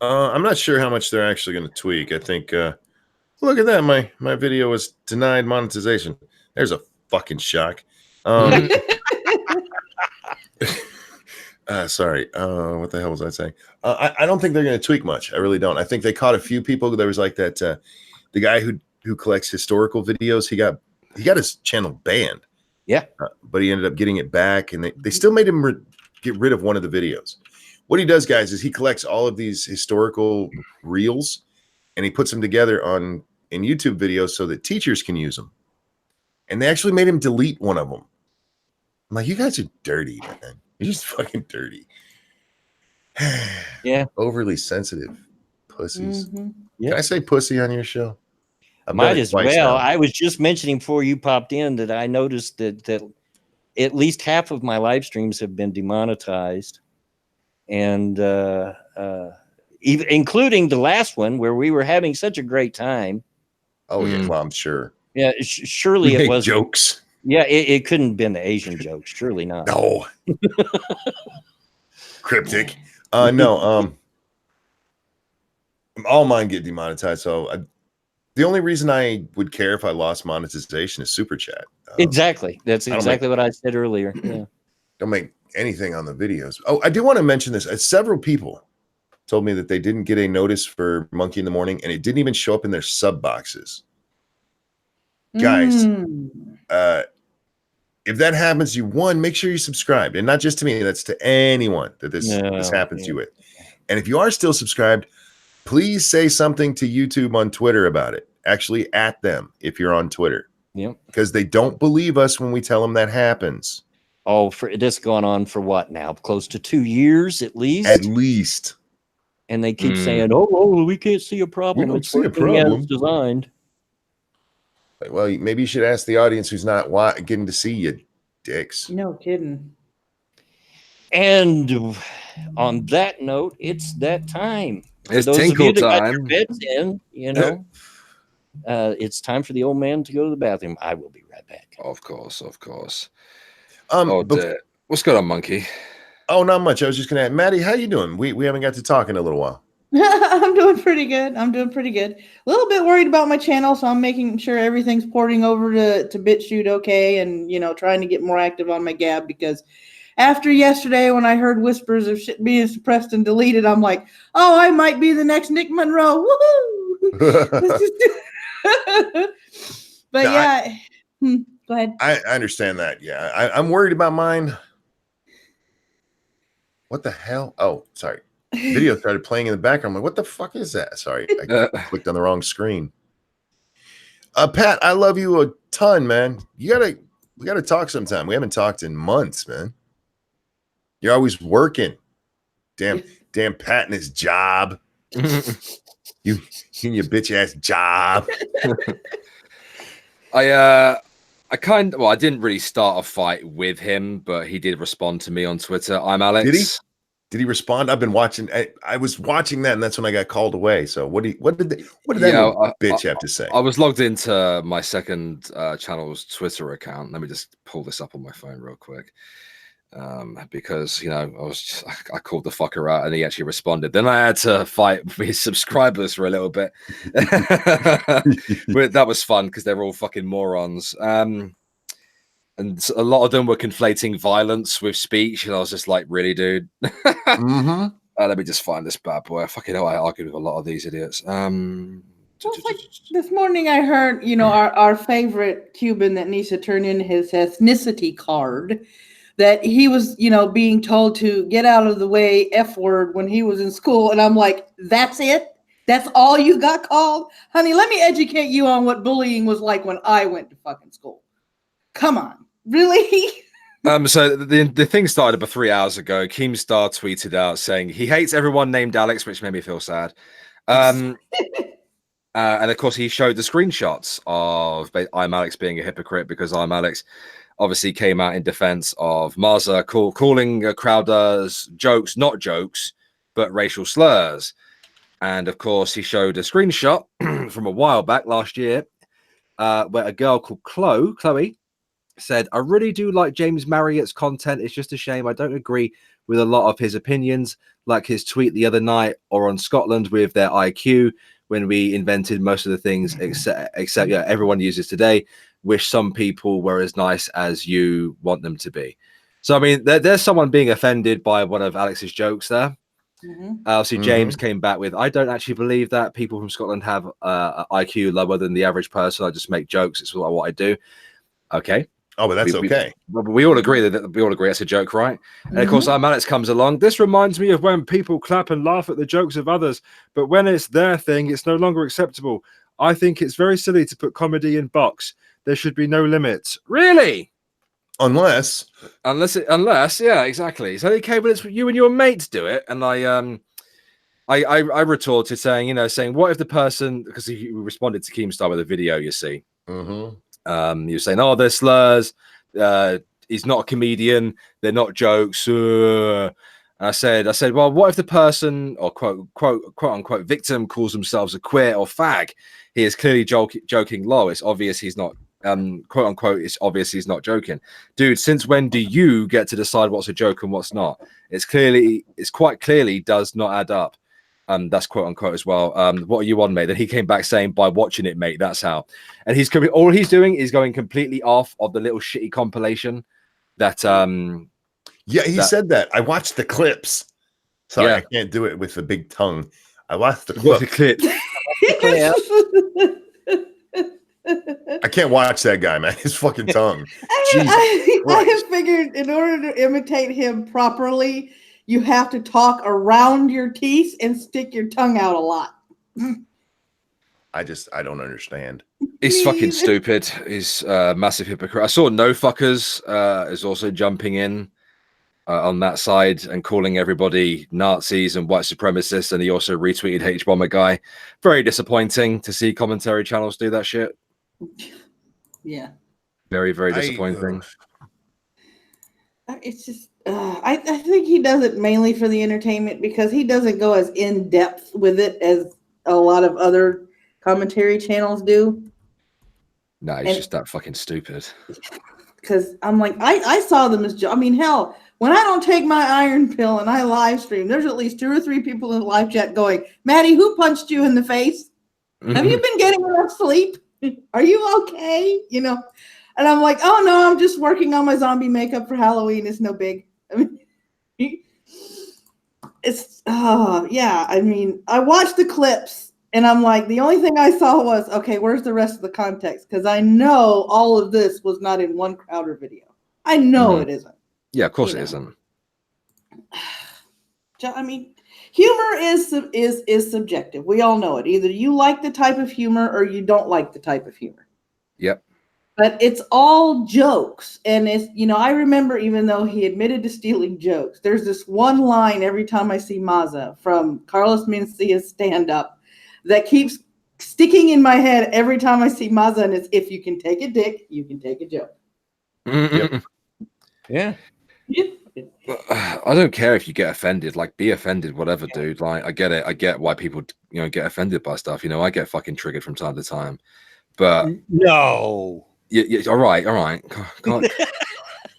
I'm not sure how much they're actually going to tweak. I think Look at that. My video was denied monetization. There's a fucking shock. Sorry. What the hell was I saying? I don't think they're going to tweak much. I really don't. I think they caught a few people. There was like that the guy who collects historical videos. He got his channel banned. Yeah. But he ended up getting it back, and they still made him get rid of one of the videos. What he does, guys, is he collects all of these historical reels, and he puts them together in YouTube videos so that teachers can use them. And they actually made him delete one of them. I'm like, you guys are dirty, man. You're just fucking dirty. Yeah. Overly sensitive pussies. Mhm. Yeah. Can I say pussy on your show? I've Might done it as twice well. now. I was just mentioning before you popped in that I noticed that at least half of my live streams have been demonetized, and even including the last one where we were having such a great time. Oh, yeah. Well, I'm sure. Yeah, surely We it make was jokes. Yeah, it couldn't have been the Asian jokes. Surely not. No. Cryptic. No. All mine get demonetized. So the only reason I would care if I lost monetization is super chat. Exactly. That's I don't exactly what I said earlier. Yeah. Don't make anything on the videos. Oh, I do want to mention this. Several people told me that they didn't get a notice for Monkey in the Morning, and it didn't even show up in their sub boxes. Guys, if that happens to you, make sure you subscribe, and not just to me. That's to anyone that this happens to you with. And if you are still subscribed, please say something to YouTube on Twitter about it. Actually, at them if you're on Twitter. Yep. Because they don't believe us when we tell them that happens. Oh, for this going on for what now? Close to 2 years at least. At least. And they keep saying, "Oh, we can't see a problem. We don't It's see a working as problem." designed." Well, maybe you should ask the audience who's not getting to see you, dicks. No kidding. And on that note, it's that time. It's For those of tinkle you that got your time. beds in, it's time for the old man to go to the bathroom. I will be right back. Of course, of course. Bef- What's going on, Monkey? Oh, not much. I was just gonna add, Maddie, how you doing? We haven't got to talk in a little while. I'm doing pretty good. A little bit worried about my channel, so I'm making sure everything's porting over to BitChute okay, and trying to get more active on my Gab, because after yesterday when I heard whispers of shit being suppressed and deleted, I'm like, oh, I might be the next Nick Monroe. Woohoo! But No, yeah, go ahead. I understand that. Yeah, I'm worried about mine. What the hell? Oh, sorry. Video started playing in the background. I'm like, what the fuck is that? Sorry, I clicked on the wrong screen. Pat, I love you a ton, man. We gotta talk sometime. We haven't talked in months, man. You're always working. Damn Pat and his job. you and your bitch ass job. I didn't really start a fight with him, but he did respond to me on Twitter. I'm Alex. Did he? Did he respond? I've been watching. I was watching that, and that's when I got called away. So what did that little bitch have to say? I was logged into my second channel's Twitter account. Let me just pull this up on my phone real quick, because I called the fucker out, and he actually responded. Then I had to fight with his subscribers for a little bit, but that was fun because they're all fucking morons. And a lot of them were conflating violence with speech, and I was just like, really, dude? Mm-hmm. Let me just find this bad boy. Fucking hell, I argued with a lot of these idiots. This morning I heard, our favorite Cuban that needs to turn in his ethnicity card, that he was, being told to get out of the way F word when he was in school. And I'm like, that's it? That's all you got called? Honey, let me educate you on what bullying was like when I went to fucking school. Come on. Really? So the thing started about 3 hours ago. Keemstar tweeted out saying he hates everyone named Alex, which made me feel sad. And of course, he showed the screenshots of I'm Alex being a hypocrite, because I'm Alex obviously came out in defense of Marza calling Crowder's jokes not jokes, but racial slurs. And of course, he showed a screenshot from a while back last year where a girl called Chloe said, I really do like James Marriott's content. It's just a shame I don't agree with a lot of his opinions, like his tweet the other night or on Scotland with their IQ, when we invented most of the things except yeah, everyone uses today. Wish some people were as nice as you want them to be. So I mean, there's someone being offended by one of Alex's jokes there. Obviously, James came back with, I don't actually believe that people from Scotland have an IQ lower than the average person. I just make jokes. It's what I do. Okay. Oh, but that's okay. We all agree that's a joke, right? And of course, Alex comes along. This reminds me of when people clap and laugh at the jokes of others, but when it's their thing, it's no longer acceptable. I think it's very silly to put comedy in box. There should be no limits. Really? Unless, yeah, exactly. So okay, but it's you and your mates do it, and I retorted saying, what if the person, because he responded to Keemstar with a video, you see. You're saying, oh, they're slurs. He's not a comedian. They're not jokes. And I said, well, what if the person or quote unquote victim calls themselves a queer or fag? He is clearly joking. Low. It's obvious he's not. Quote unquote. It's obvious he's not joking, dude. Since when do you get to decide what's a joke and what's not? It's quite clearly does not add up. That's quote unquote as well. What are you on, mate? Then he came back saying, by watching it, mate, that's how. And all he's doing is going completely off of the little shitty compilation that yeah, he said that. I watched the clips. Sorry, I can't do it with the big tongue. I watched the clip. I can't watch that guy, man. His fucking tongue. I have figured in order to imitate him properly, you have to talk around your teeth and stick your tongue out a lot. I don't understand. He's fucking stupid. He's a massive hypocrite. I saw No Fuckers is also jumping in on that side and calling everybody Nazis and white supremacists, and he also retweeted H-Bomber Guy. Very disappointing to see commentary channels do that shit. Yeah. Very, very disappointing. It's just, I think he does it mainly for the entertainment because he doesn't go as in depth with it as a lot of other commentary channels do. No, he's just that fucking stupid. Because I'm like, I saw them as, I mean, hell, when I don't take my iron pill and I live stream, there's at least 2 or 3 people in the live chat going, Maddie, who punched you in the face? Have you been getting enough sleep? Are you okay? And I'm like, oh no, I'm just working on my zombie makeup for Halloween. It's no big. I mean, it's yeah. I mean, I watched the clips and I'm like, the only thing I saw was, okay, where's the rest of the context? Because I know all of this was not in one Crowder video. I know it isn't. Yeah, of course it isn't. I mean, humor is subjective. We all know it. Either you like the type of humor or you don't like the type of humor. Yep. But it's all jokes. And it's, I remember, even though he admitted to stealing jokes, there's this one line every time I see Maza from Carlos Mencia's stand-up that keeps sticking in my head every time I see Maza, and it's, if you can take a dick, you can take a joke. Yep. Yeah. I don't care if you get offended. Like, be offended, whatever, dude. Like, I get it. I get why people, get offended by stuff. I get fucking triggered from time to time. But no. Yeah, all right. God.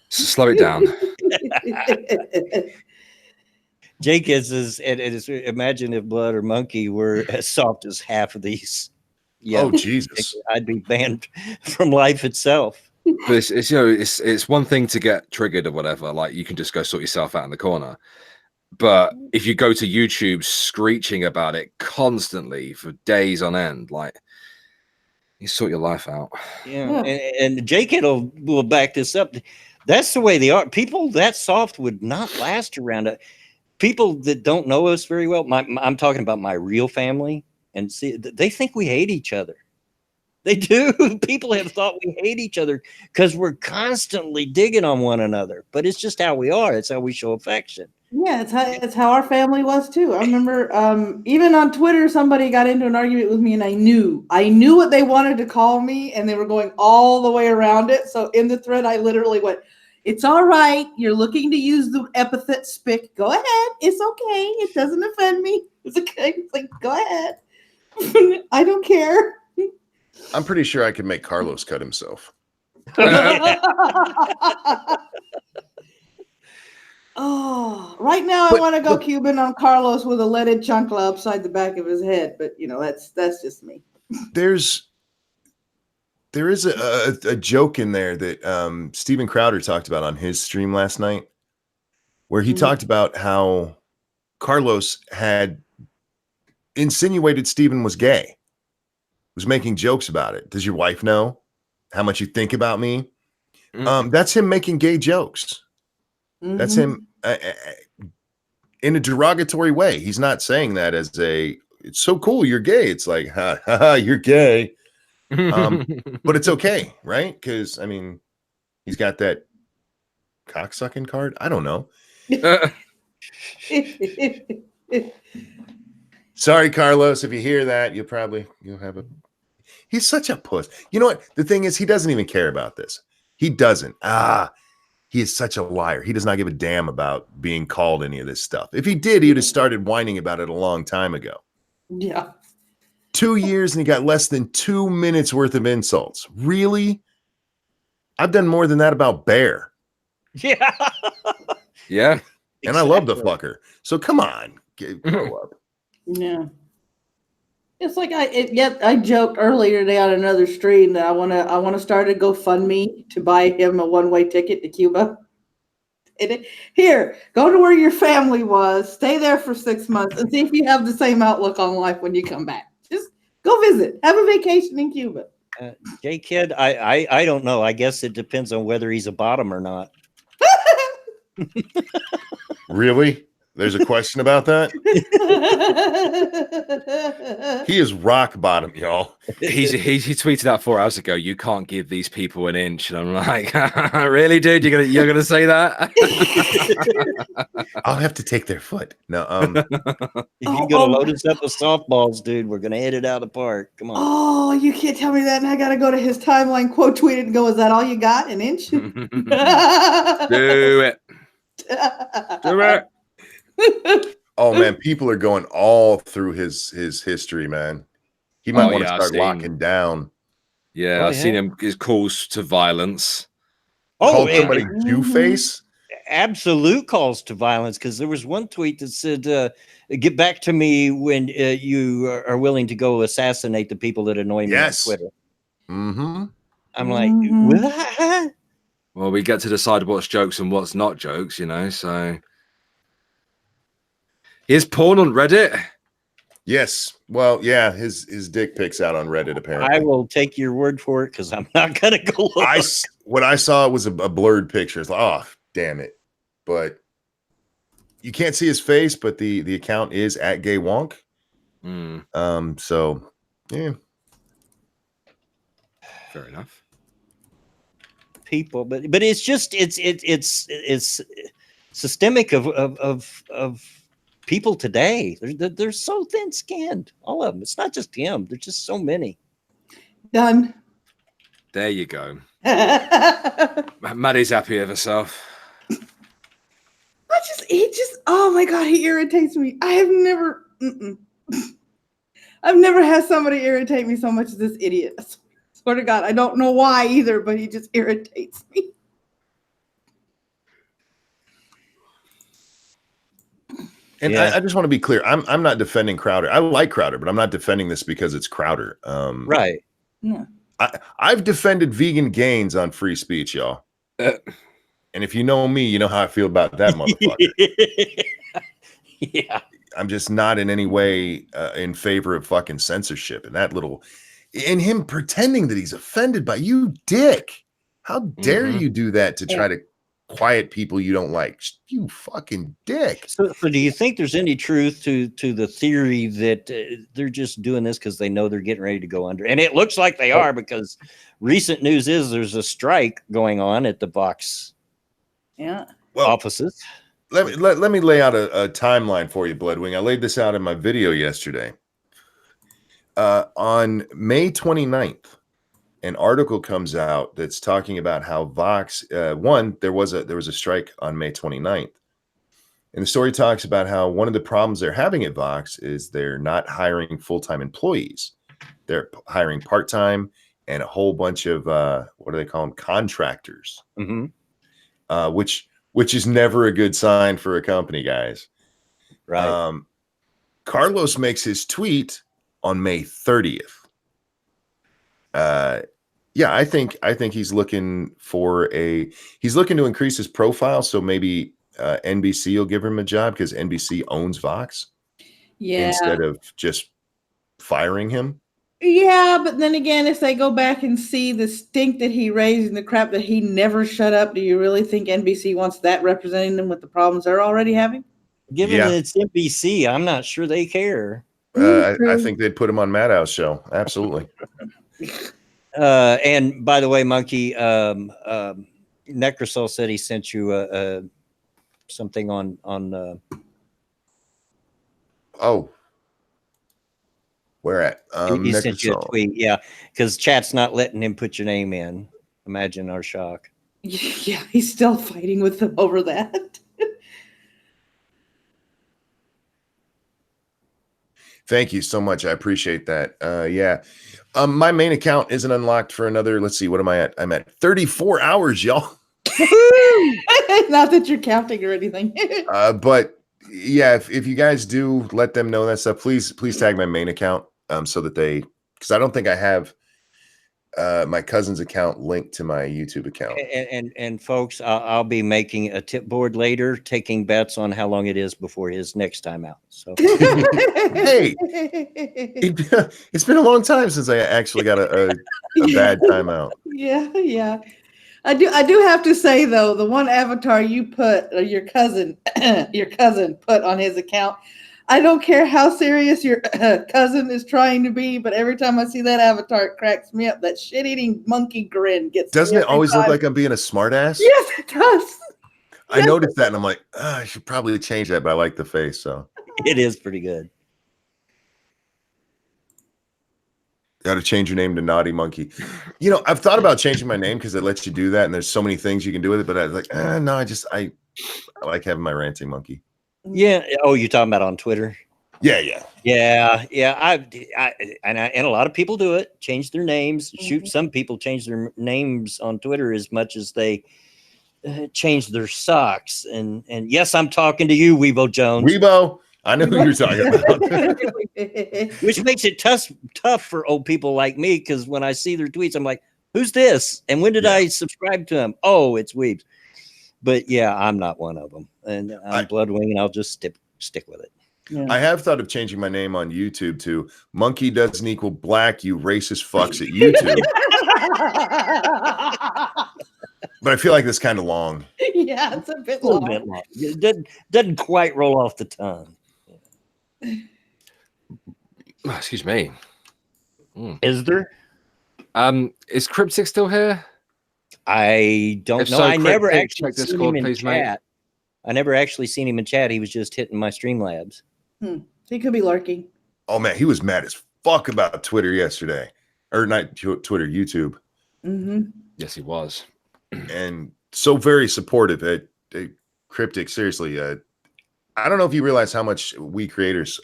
Slow it down. Jake is imagine if Blood or Monkey were as soft as half of these. Yeah. Oh Jesus! I'd be banned from life itself. But it's one thing to get triggered or whatever. Like, you can just go sort yourself out in the corner. But if you go to YouTube screeching about it constantly for days on end, like, you sort your life out. Yeah. And Jake will back this up. That's the way they are. People that soft would not last around it. People that don't know us very well. I'm talking about my real family, and see, they think we hate each other. They do. People have thought we hate each other because we're constantly digging on one another. But it's just how we are. It's how we show affection. Yeah, it's how our family was too. I remember even on Twitter, somebody got into an argument with me, and I knew what they wanted to call me, and they were going all the way around it. So in the thread, I literally went, "It's all right. You're looking to use the epithet spick. Go ahead. It's okay. It doesn't offend me. It's okay. It's like, go ahead. I don't care." I'm pretty sure I could make Carlos cut himself. Oh, right now I But- want to go but- Cuban on Carlos with a leaded chancla upside the back of his head, but that's just me. there is a joke in there that Steven Crowder talked about on his stream last night, where he Mhm. talked about how Carlos had insinuated Steven was gay, was making jokes about it. Does your wife know how much you think about me? That's him making gay jokes. That's Mhm. him in a derogatory way. He's not saying that as it's so cool you're gay. It's like, ha, ha, ha, you're gay. But it's okay, right? Because I mean, he's got that cocksucking card. I don't know. Sorry, Carlos, if you hear that, you'll have a. He's such a puss. You know what? The thing is, he doesn't even care about this. He doesn't. He is such a liar. He does not give a damn about being called any of this stuff. If he did, he would have started whining about it a long time ago. Yeah. 2 years and he got less than 2 minutes worth of insults. Really? I've done more than that about Bear. Yeah. Yeah. And I love the Exactly. fucker. So come on, grow up. Yeah. It's like I joked earlier today on another stream that I wanna start a GoFundMe to buy him a one-way ticket to Cuba. Here, go to where your family was, stay there for 6 months, and see if you have the same outlook on life when you come back. Just go visit, have a vacation in Cuba. Gay kid, I don't know. I guess it depends on whether he's a bottom or not. Really? There's a question about that? He is rock bottom, y'all. He tweeted out 4 hours ago, you can't give these people an inch. And I'm like, really, dude? You're gonna say that? I'll have to take their foot. No, If you're gonna load us up with softballs, dude, we're gonna hit it out of the park. Come on. Oh, you can't tell me that, and I gotta go to his timeline, quote tweet it, and go, "Is that all you got? An inch?" Do it. Do it. oh man, people are going all through his history, man. He might Oh, want to yeah, I've start seen- locking down. Yeah, Oh, I've seen yeah. him. His calls to violence. Call and- somebody and- Jew face. absolute calls to violence, because there was one tweet that said, get back to me when you are willing to go assassinate the people that annoy me Yes. on Twitter. Mm-hmm. I'm like, Mhm. what? Well, we get to decide what's jokes and what's not jokes, so here's porn on Reddit. Yes. Well, yeah, his dick pics out on Reddit, apparently. I will take your word for it, because I'm not gonna go look. What I saw was a blurred picture. It's like, oh, damn it. But you can't see his face, but the account is at Gay Wonk. So yeah. Fair enough. People, but it's just it's systemic of people today. They're so thin-skinned, all of them. It's not just him. There's just so many. Done. There you go. I Maddie's happy with herself. he just, oh my God, he irritates me. I've never had somebody irritate me so much as this idiot. I swear to God, I don't know why either, but he just irritates me. And Yeah. I just want to be clear. I'm not defending Crowder. I like Crowder, but I'm not defending this because it's Crowder. Right. Yeah. I've defended vegan gains on free speech, y'all. And if you know me, you know how I feel about that motherfucker. Yeah. I'm just not in any way in favor of fucking censorship and and him pretending that he's offended by you, dick. How dare you do that to try to quiet people you don't like? You fucking dick. So do you think there's any truth to the theory that they're just doing this because they know they're getting ready to go under? And it looks like they are, because recent news is there's a strike going on at the Vox offices. Let me lay out a timeline for you, Bloodwing. I laid this out in my video yesterday. On May 29th, an article comes out that's talking about how Vox, there was a strike on May 29th. And the story talks about how one of the problems they're having at Vox is they're not hiring full-time employees. They're hiring part-time and a whole bunch of, what do they call them? Contractors. Mm-hmm. Which which is never a good sign for a company, guys. Right. Carlos makes his tweet on May 30th. Yeah, I think he's looking to increase his profile. So maybe NBC will give him a job because NBC owns Vox instead of just firing him. Yeah, but then again, if they go back and see the stink that he raised and the crap that he never shut up, do you really think NBC wants that representing them with the problems they're already having? Given Yeah. that it's NBC, I'm not sure they care. I think they'd put him on Madhow's show. Absolutely. And by the way, Monkey, Necrosol said he sent you something on. Oh, where at? He sent you a tweet, yeah, because chat's not letting him put your name in. Imagine our shock. Yeah, he's still fighting with them over that. Thank you so much. I appreciate that. Yeah. My main account isn't unlocked for another, let's see, what am I at? I'm at 34 hours, y'all. Not that you're counting or anything. But yeah, if you guys do let them know that stuff, please tag my main account so that because I don't think I have my cousin's account linked to my YouTube account. And folks, I'll be making a tip board later, taking bets on how long it is before his next time out. So hey, it's been a long time since I actually got a bad time out. Yeah. I do have to say though, the one avatar you put, or your cousin put on his account, I don't care how serious your cousin is trying to be, but every time I see that avatar, it cracks me up. That shit-eating monkey grin gets. Doesn't it always look like I'm being a smartass? Yes, it does. I noticed that, and I'm like, I should probably change that, but I like the face, so it is pretty good. Got to change your name to Naughty Monkey. You know, I've thought about changing my name because it lets you do that, and there's so many things you can do with it. But I was like, no, I like having my ranting monkey. Yeah. Oh, you're talking about on Twitter? Yeah. And a lot of people do it. Change their names. Shoot, some people change their names on Twitter as much as they change their socks. And yes, I'm talking to you, Weebo Jones. Weebo. I know who you're talking about. Which makes it tough for old people like me, because when I see their tweets, I'm like, who's this? And when did I subscribe to him? Oh, it's Weebs. But yeah, I'm not one of them. And I'm Bloodwing, and I'll just stick with it. Yeah. I have thought of changing my name on YouTube to Monkey Doesn't Equal Black, you racist fucks at YouTube. But I feel like that's kind of long. Yeah, it's a bit A little bit long. It doesn't quite roll off the tongue. Oh, excuse me. Is there? Is Cryptic still here? I don't know. So, I never Cryptic, actually check seen Discord, him in please, chat. mate. I never actually seen him in chat. He was just hitting my Streamlabs. He could be lurking. Oh man, he was mad as fuck about Twitter yesterday, or not Twitter, YouTube. Mm-hmm. Yes, he was, and so very supportive. Cryptic, seriously. I don't know if you realize how much we creators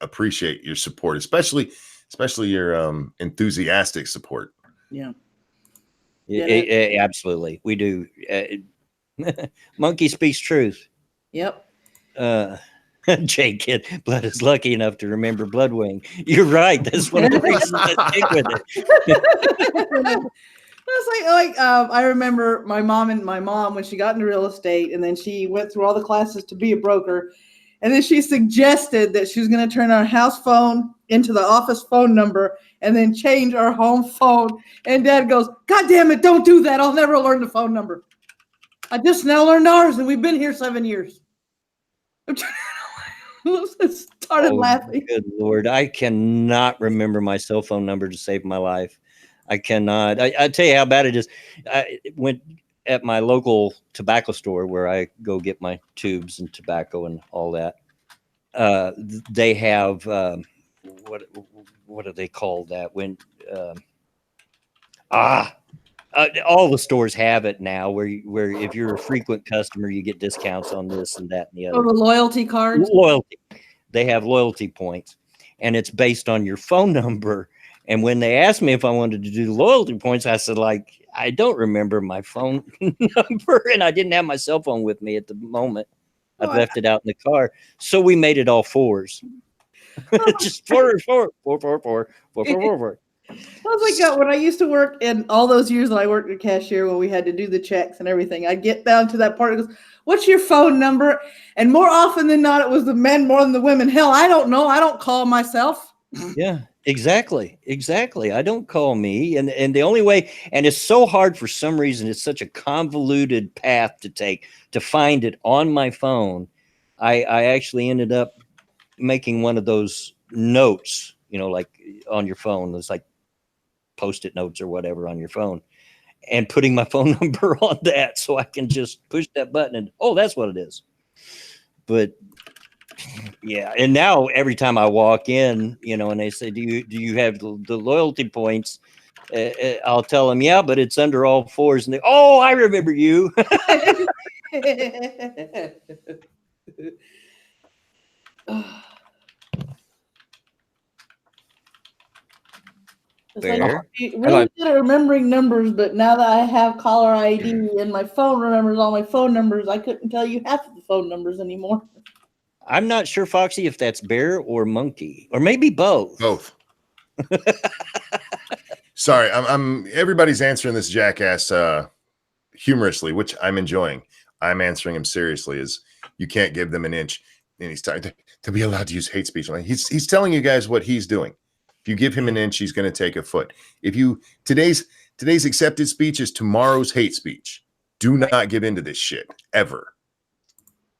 appreciate your support, especially your enthusiastic support. Yeah. Absolutely, we do. Monkey speaks truth. Yep. Jay Kid Blood is lucky enough to remember Bloodwing. You're right. That's one of the reasons I stick with it. It's like I remember my mom when she got into real estate, and then she went through all the classes to be a broker, and then she suggested that she was going to turn our house phone into the office phone number and then change our home phone. And Dad goes, "God damn it, don't do that. I'll never learn the phone number. I just now learned ours, and we've been here 7 years." I started laughing. Good Lord. I cannot remember my cell phone number to save my life. I cannot. I tell you how bad it is. I went at my local tobacco store where I go get my tubes and tobacco and all that. They have what do they call that? When all the stores have it now, where if you're a frequent customer, you get discounts on this and that and the other. Oh, the loyalty cards. Loyalty. They have loyalty points, and it's based on your phone number. And when they asked me if I wanted to do loyalty points, I said, like, I don't remember my phone number, and I didn't have my cell phone with me at the moment. I'd left it out in the car. So we made it all fours. Just four. I was like that when I used to work in all those years that I worked at cashier when we had to do the checks and everything. I'd get down to that part. It goes, what's your phone number? And more often than not, it was the men more than the women. Hell, I don't know. I don't call myself. Yeah, exactly. I don't call me. And the only way, and it's so hard for some reason, it's such a convoluted path to take to find it on my phone. I actually ended up making one of those notes, like on your phone. It's like Post-it notes or whatever on your phone, and putting my phone number on that so I can just push that button and, oh, that's what it is. But yeah, and now every time I walk in, and they say, do you have the loyalty points? I'll tell them, yeah, but it's under all fours. And they, oh, I remember you. It's like, really good at remembering numbers, but now that I have caller ID and my phone remembers all my phone numbers, I couldn't tell you half of the phone numbers anymore. I'm not sure, Foxy, if that's bear or monkey, or maybe both. Both. Sorry, I'm everybody's answering this jackass humorously, which I'm enjoying. I'm answering him seriously. Is you can't give them an inch, and he's trying to be allowed to use hate speech. Like he's telling you guys what he's doing. If you give him an inch, he's going to take a foot. If you today's accepted speech is tomorrow's hate speech. Do not give into this shit ever.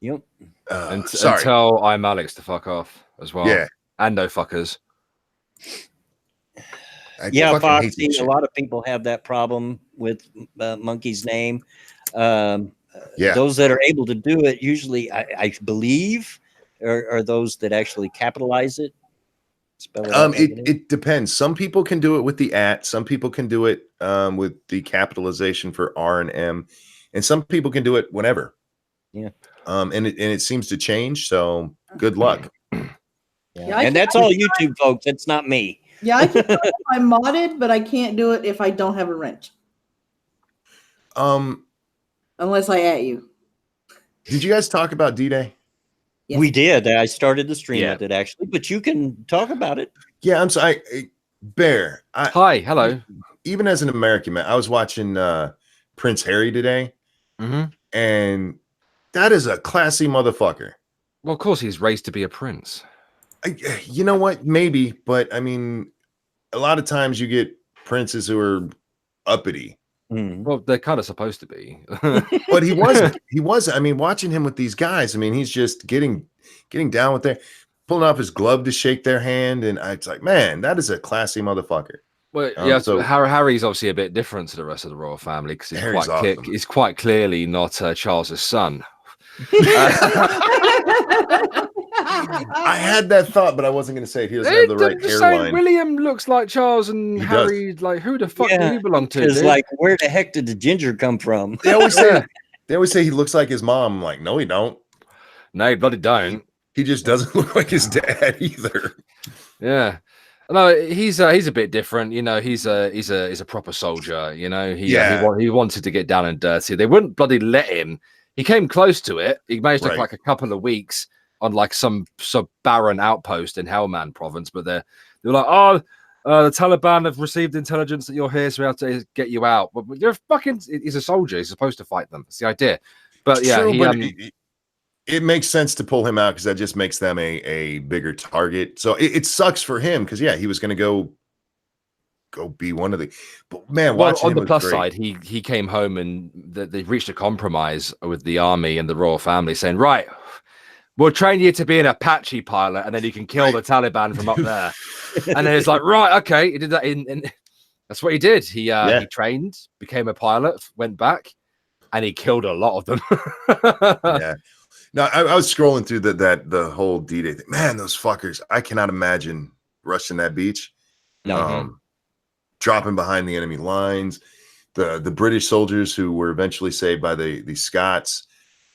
Yep. Sorry. Tell I'm Alex to fuck off as well. Yeah. And no fuckers. Yeah, Foxy. A lot of people have that problem with Monkey's name. Those that are able to do it usually, I believe, are those that actually capitalize it. It depends. Some people can do it with the @ some people can do it with the capitalization for R and M, and some people can do it whenever. Yeah. And it seems to change, so good luck. Yeah, and that's all YouTube folks. It's not me. Yeah, I can do it if I'm modded, but I can't do it if I don't have a wrench. Unless I @ you. Did you guys talk about D-Day? Yes. We did. I started the stream with it, actually, but you can talk about it. Yeah, I'm sorry. Bear. Hi, hello. Even as an American, man, I was watching Prince Harry today, and that is a classy motherfucker. Well, of course, he's raised to be a prince. You know what? Maybe, but I mean, a lot of times you get princes who are uppity. Well, they're kind of supposed to be. But he wasn't. He wasn't. I mean, watching him with these guys, I mean, he's just getting down with their, pulling off his glove to shake their hand. And it's like, man, that is a classy motherfucker. Well, yeah, so Harry's obviously a bit different to the rest of the royal family because he's quite clearly not Charles's son. I had that thought, but I wasn't going to say it. He doesn't have the right hairline. William looks like Charles, and Harry, like, who the fuck do you belong to? It's like, where the heck did the ginger come from? They always say he looks like his mom. I'm like, no, he don't. No, he bloody don't. He just doesn't look like his dad either. Yeah. No, he's a bit different. You know, he's a proper soldier. You know, he wanted to get down and dirty. They wouldn't bloody let him. He came close to it. He managed to like a couple of weeks on like some barren outpost in Helmand province, but they were like, oh, the Taliban have received intelligence that you're here, so we have to get you out. But you're he's a soldier. He's supposed to fight them. That's the idea. But yeah, it makes sense to pull him out because that just makes them a bigger target. So it sucks for him because he was going to go be one of the. But man, on the plus side, he came home and they reached a compromise with the army and the royal family, saying, right, we'll train you to be an Apache pilot, and then you can kill the Taliban from up there. And then it's like, right, okay, he did that. In that's what he did. He trained, became a pilot, went back, and he killed a lot of them. Yeah. No, I was scrolling through the whole D-Day thing. Man, those fuckers! I cannot imagine rushing that beach, dropping behind the enemy lines. The British soldiers who were eventually saved by the Scots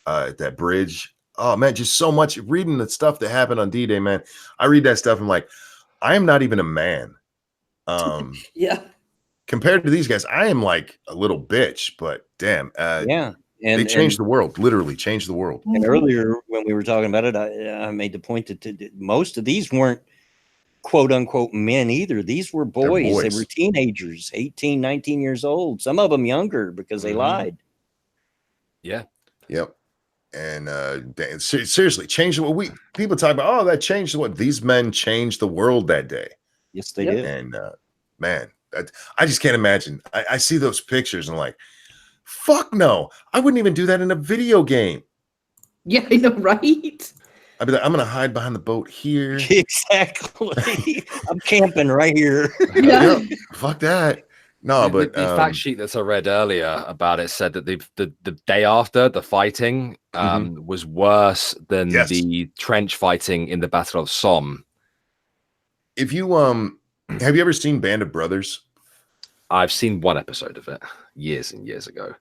at that bridge. Oh man, just so much reading the stuff that happened on D-Day, man. I read that stuff. I'm like, I am not even a man. Yeah. Compared to these guys, I am like a little bitch, but damn, Yeah. they changed the world, literally changed the world. And earlier when we were talking about it, I made the point that most of these weren't quote unquote men either. These were boys. They were teenagers, 18, 19 years old. Some of them younger because they lied. Yeah. Yep. And seriously, changed what people talk about. Oh, that changed what these men changed the world that day. Yes, they did. And man, I just can't imagine. I see those pictures and I'm like, fuck no, I wouldn't even do that in a video game. Yeah, I know, right? I'd be like, I'm gonna hide behind the boat here. Exactly. I'm camping right here. Yeah. Fuck that. No, but the fact sheet that I read earlier about it said that the day after the fighting was worse than the trench fighting in the Battle of Somme. If you have you ever seen Band of Brothers? I've seen one episode of it years and years ago.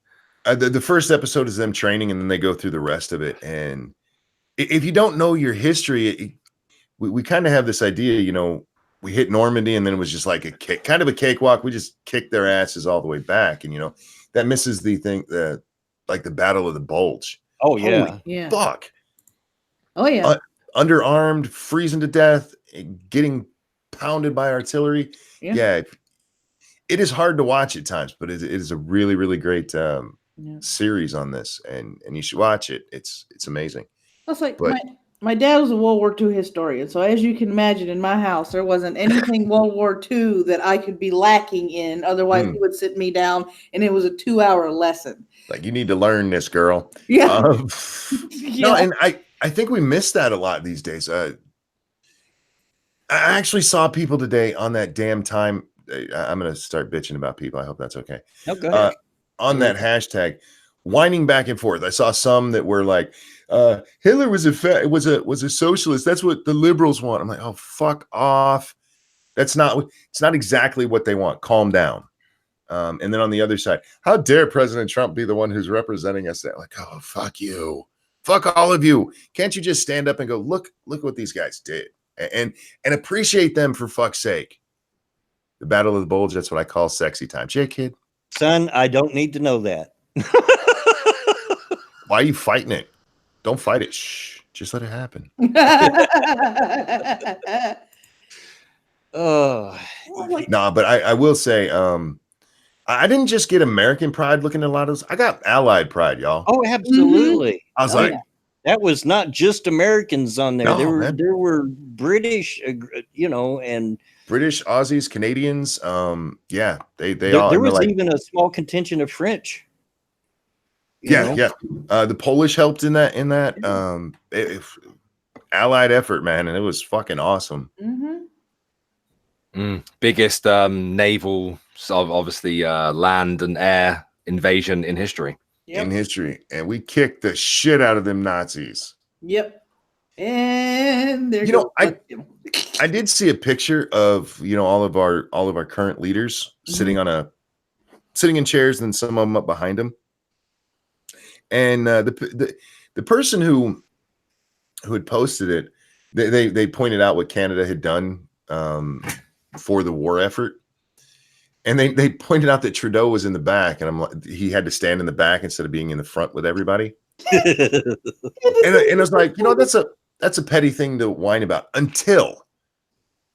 The first episode is them training, and then they go through the rest of it. And if you don't know your history, we kind of have this idea, you know, we hit Normandy, and then it was just like kind of a cakewalk. We just kicked their asses all the way back, and you know that misses the thing, like the Battle of the Bulge. Oh yeah, Holy fuck. Oh yeah, underarmed, freezing to death, getting pounded by artillery. Yeah, it is hard to watch at times, but it is a really, really great series on this, and you should watch it. It's amazing. That's like my dad was a World War II historian, so as you can imagine, in my house there wasn't anything World War II that I could be lacking in. Otherwise, he would sit me down, and it was a 2-hour lesson. Like, you need to learn this, girl. Yeah. No, and I think we miss that a lot these days. I actually saw people today on that damn time. I'm going to start bitching about people. I hope that's okay. Oh, go ahead. On that hashtag, whining back and forth. I saw some that were like, Hitler was a socialist. That's what the liberals want. I'm like, oh, fuck off. It's not exactly what they want. Calm down. And then on the other side, how dare President Trump be the one who's representing us? Like, oh, fuck you. Fuck all of you. Can't you just stand up and go, look what these guys did, and appreciate them, for fuck's sake. The Battle of the Bulge, that's what I call sexy time. Jay, kid. Son, I don't need to know that. Why are you fighting it? Don't fight it. Shh. Just let it happen. No, but I will say, I didn't just get American pride looking at a lot of those. I got Allied pride, y'all. Oh, absolutely. I was like, that was not just Americans on there. No, there were British, and British, Aussies, Canadians. Yeah, they there, all. There was like, even a small contingent of French. Yeah. The Polish helped in that. Allied effort, man, and it was fucking awesome. Biggest naval, obviously, land and air invasion in history. In history, and we kicked the shit out of them Nazis. Yep. And there I did see a picture of all of our current leaders sitting in chairs, and then some of them up behind them. And the person who had posted it, they pointed out what Canada had done for the war effort, and they pointed out that Trudeau was in the back, and I'm like, he had to stand in the back instead of being in the front with everybody. and I was like, that's a petty thing to whine about, until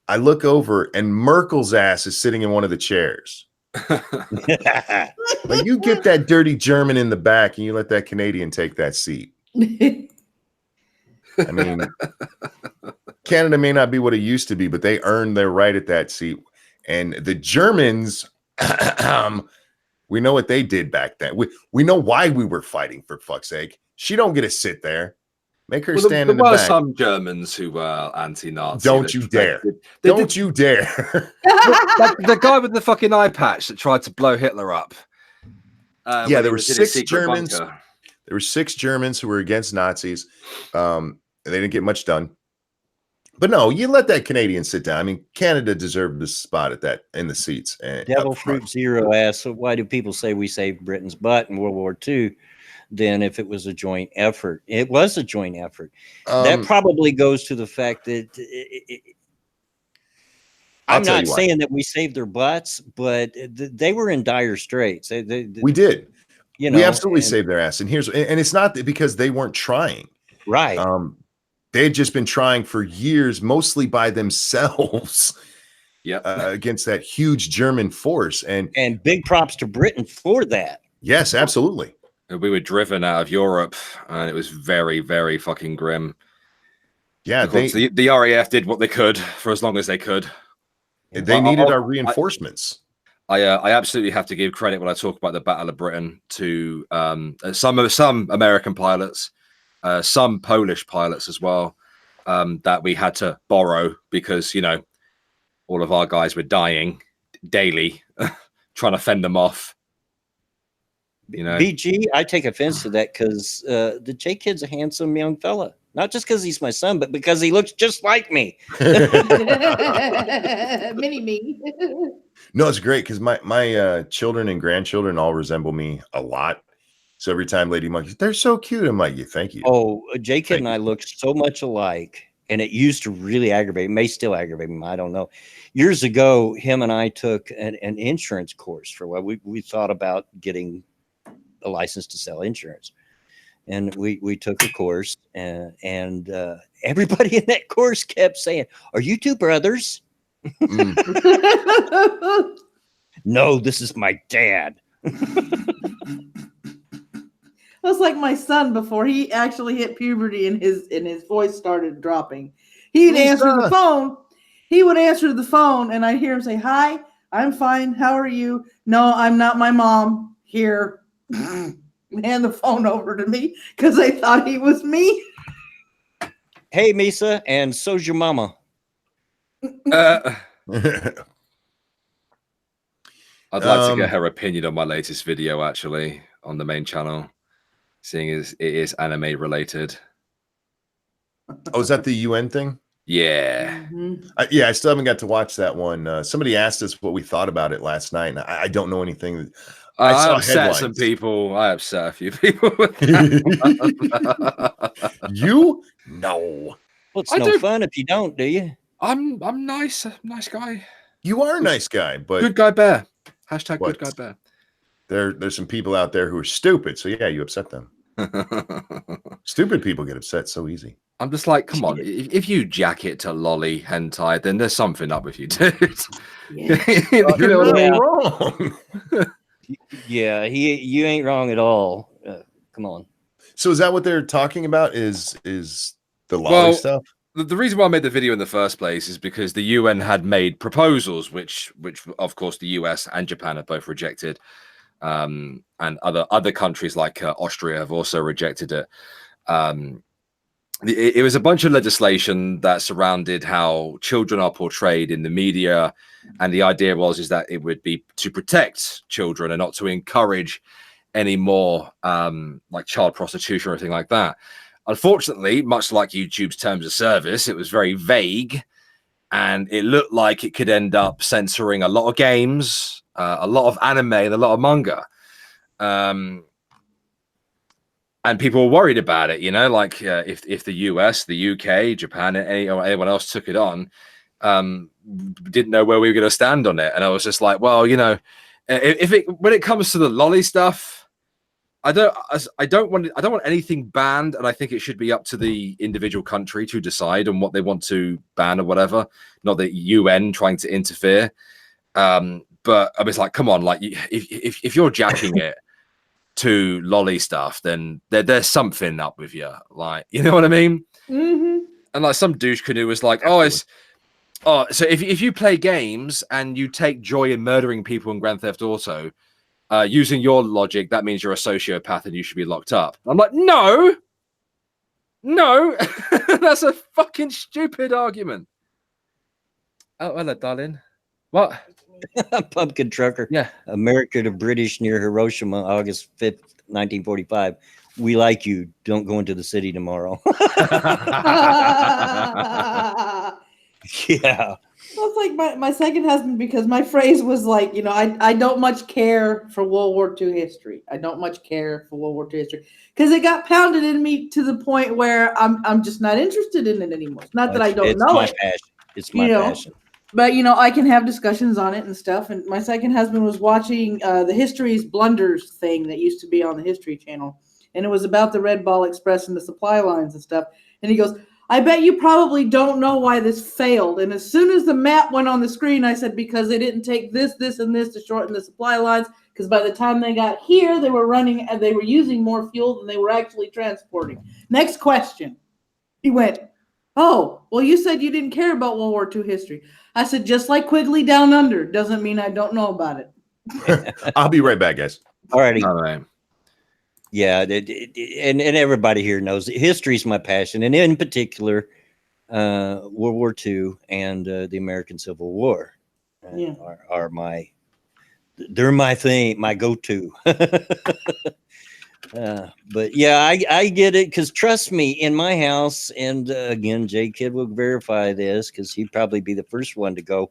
I look over and Merkel's ass is sitting in one of the chairs. Like, you get that dirty German in the back and you let that Canadian take that seat. I mean, Canada may not be what it used to be, but they earned their right at that seat. And the Germans, we know what they did back then. We know why we were fighting, for fuck's sake. She don't get to sit there. Make her stand in the back. There were some Germans who were anti-Nazi. Don't you dare. Don't you dare. The guy with the fucking eye patch that tried to blow Hitler up. There were 6 Germans. There were 6 Germans who were against Nazis. They didn't get much done. But no, you let that Canadian sit down. I mean, Canada deserved this spot in the seats. Devil Fruit Zero asks, so why do people say we saved Britain's butt in World War II? Then if it was a joint effort, it was a joint effort. That probably goes to the fact that I'm not saying that we saved their butts, but they were in dire straits. We did. You know, we absolutely saved their ass. And it's not because they weren't trying. Right. They had just been trying for years, mostly by themselves. Against that huge German force. And big props to Britain for that. Yes, absolutely. We were driven out of Europe, and it was very, very fucking grim. Yeah, the RAF did what they could for as long as they could. They needed our reinforcements. I absolutely have to give credit when I talk about the Battle of Britain to some American pilots, some Polish pilots as well, that we had to borrow because, you know, all of our guys were dying daily trying to fend them off. You know, BG, I take offense to that because the J Kid's a handsome young fella. Not just because he's my son, but because he looks just like me. Mini me. No, it's great because my children and grandchildren all resemble me a lot. So every time Lady Monkey, they're so cute. I'm like, yeah, thank you. Oh, J Kid and I look so much alike. And it used to really aggravate me, may still aggravate me. I don't know. Years ago, him and I took an insurance course for what we thought about getting a license to sell insurance. And we took a course and everybody in that course kept saying, "Are you two brothers?" No, this is my dad. That's like my son before he actually hit puberty and his voice started dropping. He'd answer the phone. He would answer the phone and I'd hear him say, "Hi, I'm fine. How are you?" "No, I'm not my mom." Here. Hand the phone over to me because I thought he was me. Hey, Misa, and so's your mama. I'd like to get her opinion on my latest video, actually, on the main channel, seeing as it is anime related. Oh, is that the UN thing? Yeah. Mm-hmm. Yeah, I still haven't got to watch that one. Somebody asked us what we thought about it last night, and I don't know anything. I upset some people. I upset a few people. You? No. Well, it's no fun if you don't, do you? I'm nice. Nice guy. You are a nice guy, but good guy bear. Hashtag good guy bear. There's some people out there who are stupid. So yeah, you upset them. Stupid people get upset so easy. I'm just like, come on. If you jack it to lolly hentai, then there's something up with you, dude. Yeah. You're wrong. Yeah, you ain't wrong at all. Come on. So is that what they're talking about? Is the lolly stuff? The reason why I made the video in the first place is because the UN had made proposals, which of course the US and Japan have both rejected, and other countries like Austria have also rejected it. It was a bunch of legislation that surrounded how children are portrayed in the media, and the idea is that it would be to protect children and not to encourage any more like child prostitution or anything like that. Unfortunately, much like YouTube's terms of service, it was very vague, and it looked like it could end up censoring a lot of games, a lot of anime, and a lot of manga. And people were worried about it, you know, like if the US, the UK, Japan, or anyone else took it on, didn't know where we were going to stand on it. And I was just like, well, you know, when it comes to the lolly stuff, I don't want anything banned, and I think it should be up to the individual country to decide on what they want to ban or whatever. Not the UN trying to interfere. But I was like, come on, like if you're jacking it to lolly stuff, then there's something up with you, like, you know what I mean? Mm-hmm. And like some douche canoe was like, so if you play games and you take joy in murdering people in Grand Theft Auto, using your logic, that means you're a sociopath and you should be locked up. I'm like, no, that's a fucking stupid argument. Oh, hello, darling. What? Pumpkin trucker. Yeah. America to British near Hiroshima, August 5th, 1945. We like you. Don't go into the city tomorrow. Yeah. That's like my second husband, because my phrase was like, you know, I don't much care for World War II history. I don't much care for World War II history because it got pounded in me to the point where I'm just not interested in it anymore. It's not that I don't know it. Passion. It's my passion. But I can have discussions on it and stuff. And my second husband was watching the History's Blunders thing that used to be on the History Channel, and it was about the Red Ball Express and the supply lines and stuff. And he goes, "I bet you probably don't know why this failed." And as soon as the map went on the screen, I said, "Because they didn't take this, this, and this to shorten the supply lines. Because by the time they got here, they were using more fuel than they were actually transporting." Next question. He went, "Oh, well, you said you didn't care about World War II history." I said, "Just like Quigley Down Under doesn't mean I don't know about it." I'll be right back, guys. All righty. All right. Yeah, and everybody here knows history is my passion, and in particular, World War II and the American Civil War Yeah. are they're my thing, my go-to. But yeah, I get it, because trust me, in my house, and again, J Kid will verify this because he'd probably be the first one to go.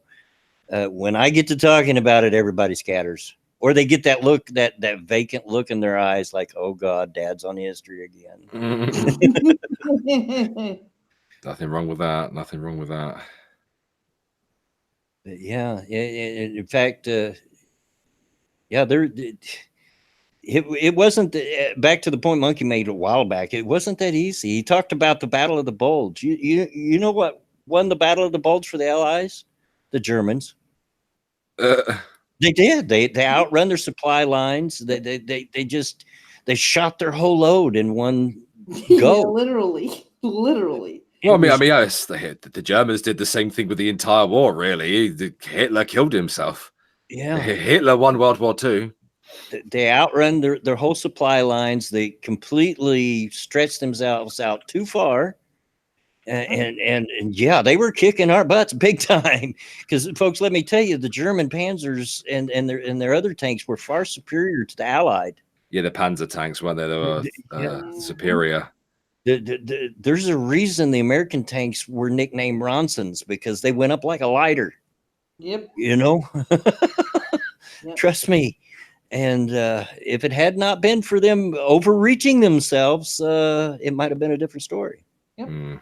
When I get to talking about it, everybody scatters, or they get that look, that vacant look in their eyes, like, "Oh God, Dad's on history again." Nothing wrong with that. Nothing wrong with that. But yeah, in fact, yeah, it wasn't back to the point Monkey made a while back. It wasn't that easy. He talked about the Battle of the Bulge. You know what won the Battle of the Bulge for the Allies? The Germans. They did. They outrun their supply lines. They shot their whole load in one go. Yeah, literally. Well, I mean, yes, the Germans did the same thing with the entire war. Really, Hitler killed himself. Yeah, Hitler won World War II. They outrun their whole supply lines. They completely stretched themselves out too far. And yeah, they were kicking our butts big time. Because folks, let me tell you, the German Panzers and their other tanks were far superior to the Allied. Yeah, the Panzer tanks, weren't they? They were superior. There's a reason the American tanks were nicknamed Ronsons, because they went up like a lighter. Yep. Yep. Trust me. And if it had not been for them overreaching themselves, it might have been a different story. Yep.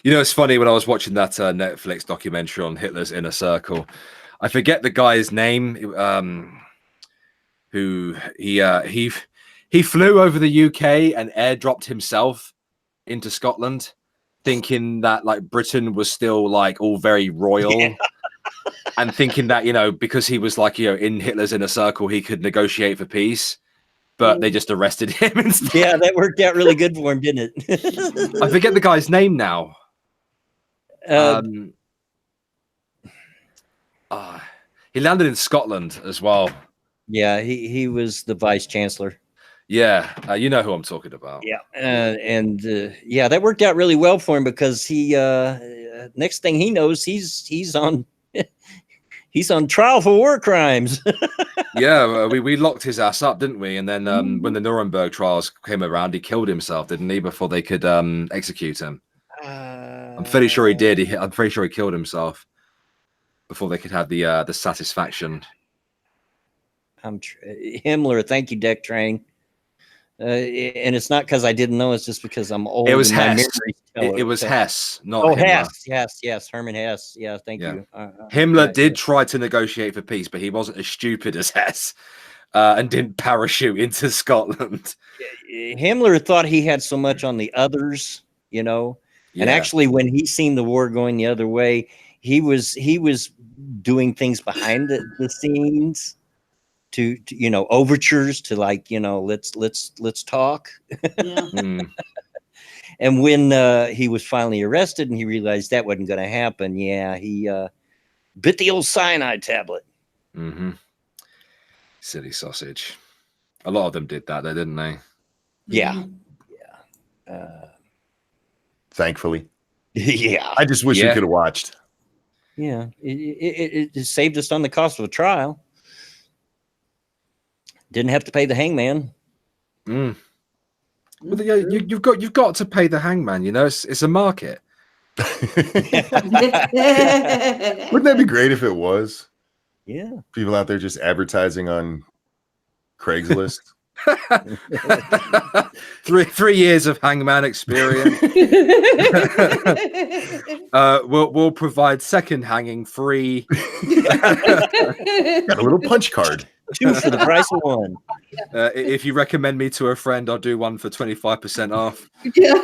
It's funny, when I was watching that Netflix documentary on Hitler's Inner Circle, I forget the guy's name, who he flew over the UK and airdropped himself into Scotland, thinking that like Britain was still like all very royal. Yeah. And thinking that, because he was like, in Hitler's inner circle, he could negotiate for peace, but they just arrested him instead. Yeah, that worked out really good for him, didn't it? I forget the guy's name now. He landed in Scotland as well. Yeah, he was the vice chancellor. Yeah, you know who I'm talking about. Yeah, and yeah, that worked out really well for him, because he next thing he knows, he's on trial for war crimes. Yeah, we locked his ass up, didn't we? And then when the Nuremberg trials came around, he killed himself, didn't he? Before they could execute him. I'm fairly sure he did. I'm pretty sure he killed himself before they could have the satisfaction. Himmler. Thank you, Deck Train. And it's not because I didn't know. It's just because I'm old. It was Hess. It was Hess, not Himmler. Hess. Yes, Herman Hess. Yeah, thank you. Himmler did try to negotiate for peace, but he wasn't as stupid as Hess, and didn't parachute into Scotland. Himmler thought he had so much on the others, and actually, when he seen the war going the other way, he was doing things behind the scenes. To overtures to, like, let's talk. Yeah. And when he was finally arrested and he realized that wasn't going to happen, he bit the old cyanide tablet. Mm-hmm. Silly sausage. A lot of them did that, though, didn't they? Yeah. Thankfully. Yeah. I just wish we could have watched. Yeah. It saved us on the cost of a trial. Didn't have to pay the hangman. Well, you've got to pay the hangman. It's a market. Wouldn't that be great if it was? Yeah. People out there just advertising on Craigslist. three years of hangman experience. We'll provide second hanging free. Got a little punch card. 2 for the price of 1. If you recommend me to a friend, I'll do one for 25% off. Yeah.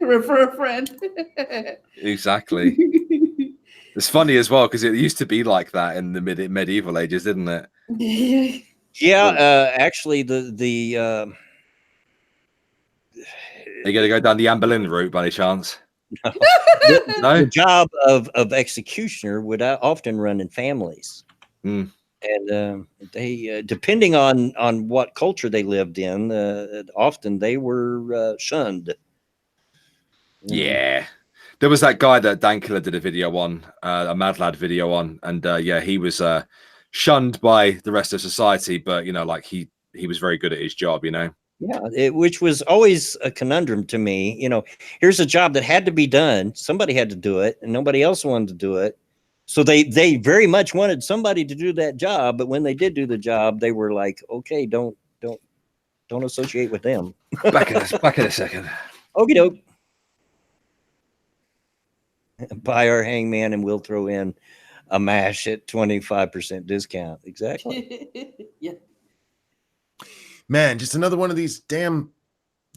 Refer a friend. Exactly. It's funny as well because it used to be like that in the medieval ages, didn't it? Yeah, actually, the You got to go down the Anne Boleyn route by any chance? the job of executioner would often run in families. Mm. And they, depending on what culture they lived in, often they were shunned. Yeah. There was that guy that Dankler did a video on, a Mad Lad video on, and yeah, he was shunned by the rest of society, but like he was very good at his job, Yeah, which was always a conundrum to me. Here's a job that had to be done. Somebody had to do it, and nobody else wanted to do it. So they very much wanted somebody to do that job, but when they did do the job, they were like, "Okay, don't associate with them." Back in a second. Okie doke. Buy our hangman, and we'll throw in a mash at 25% discount. Exactly. Yeah. Man, just another one of these damn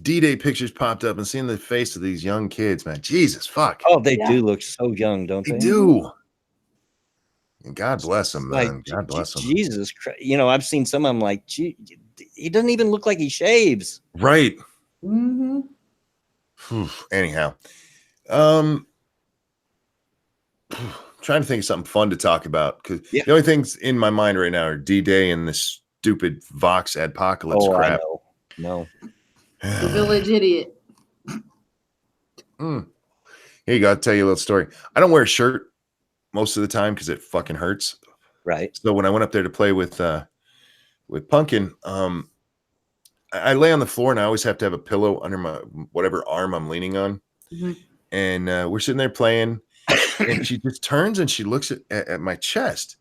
D-Day pictures popped up and seeing the face of these young kids, man. Jesus, fuck. Oh, they do look so young, don't they? They do. And God bless them, man. Like, God bless them. Jesus Christ. I've seen some of them like, gee, he doesn't even look like he shaves. Right. Mm-hmm. Anyhow, trying to think of something fun to talk about because the only things in my mind right now are D-Day and this stupid Vox Adpocalypse crap. I know. No. The village idiot. Here you go. I'll tell you a little story. I don't wear a shirt most of the time because it fucking hurts. Right. So when I went up there to play with Pumpkin, I lay on the floor and I always have to have a pillow under my whatever arm I'm leaning on. Mm-hmm. And we're sitting there playing, and she just turns and she looks at my chest,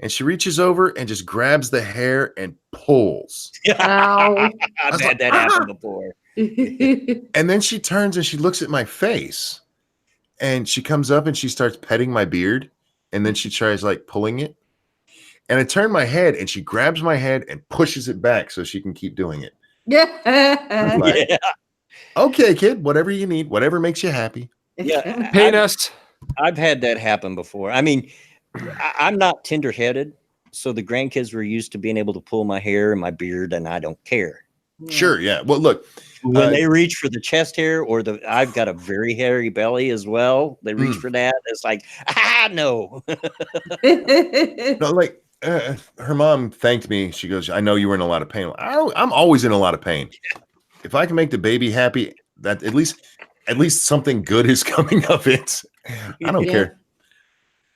and she reaches over and just grabs the hair and pulls. Ow. I've had that happen before. And then she turns and she looks at my face, and she comes up and she starts petting my beard, and then she tries like pulling it. And I turn my head and she grabs my head and pushes it back so she can keep doing it. Yeah. Like, okay, kid, whatever you need, whatever makes you happy. Yeah. Penis. I've had that happen before. I mean, I'm not tender-headed, so the grandkids were used to being able to pull my hair and my beard, and I don't care. Sure, yeah. Well, look, when they reach for the chest hair, or I've got a very hairy belly as well. They reach for that. It's like, no. No, like her mom thanked me. She goes, "I know you were in a lot of pain." I'm always in a lot of pain. If I can make the baby happy, that at least something good is coming of it. I don't care.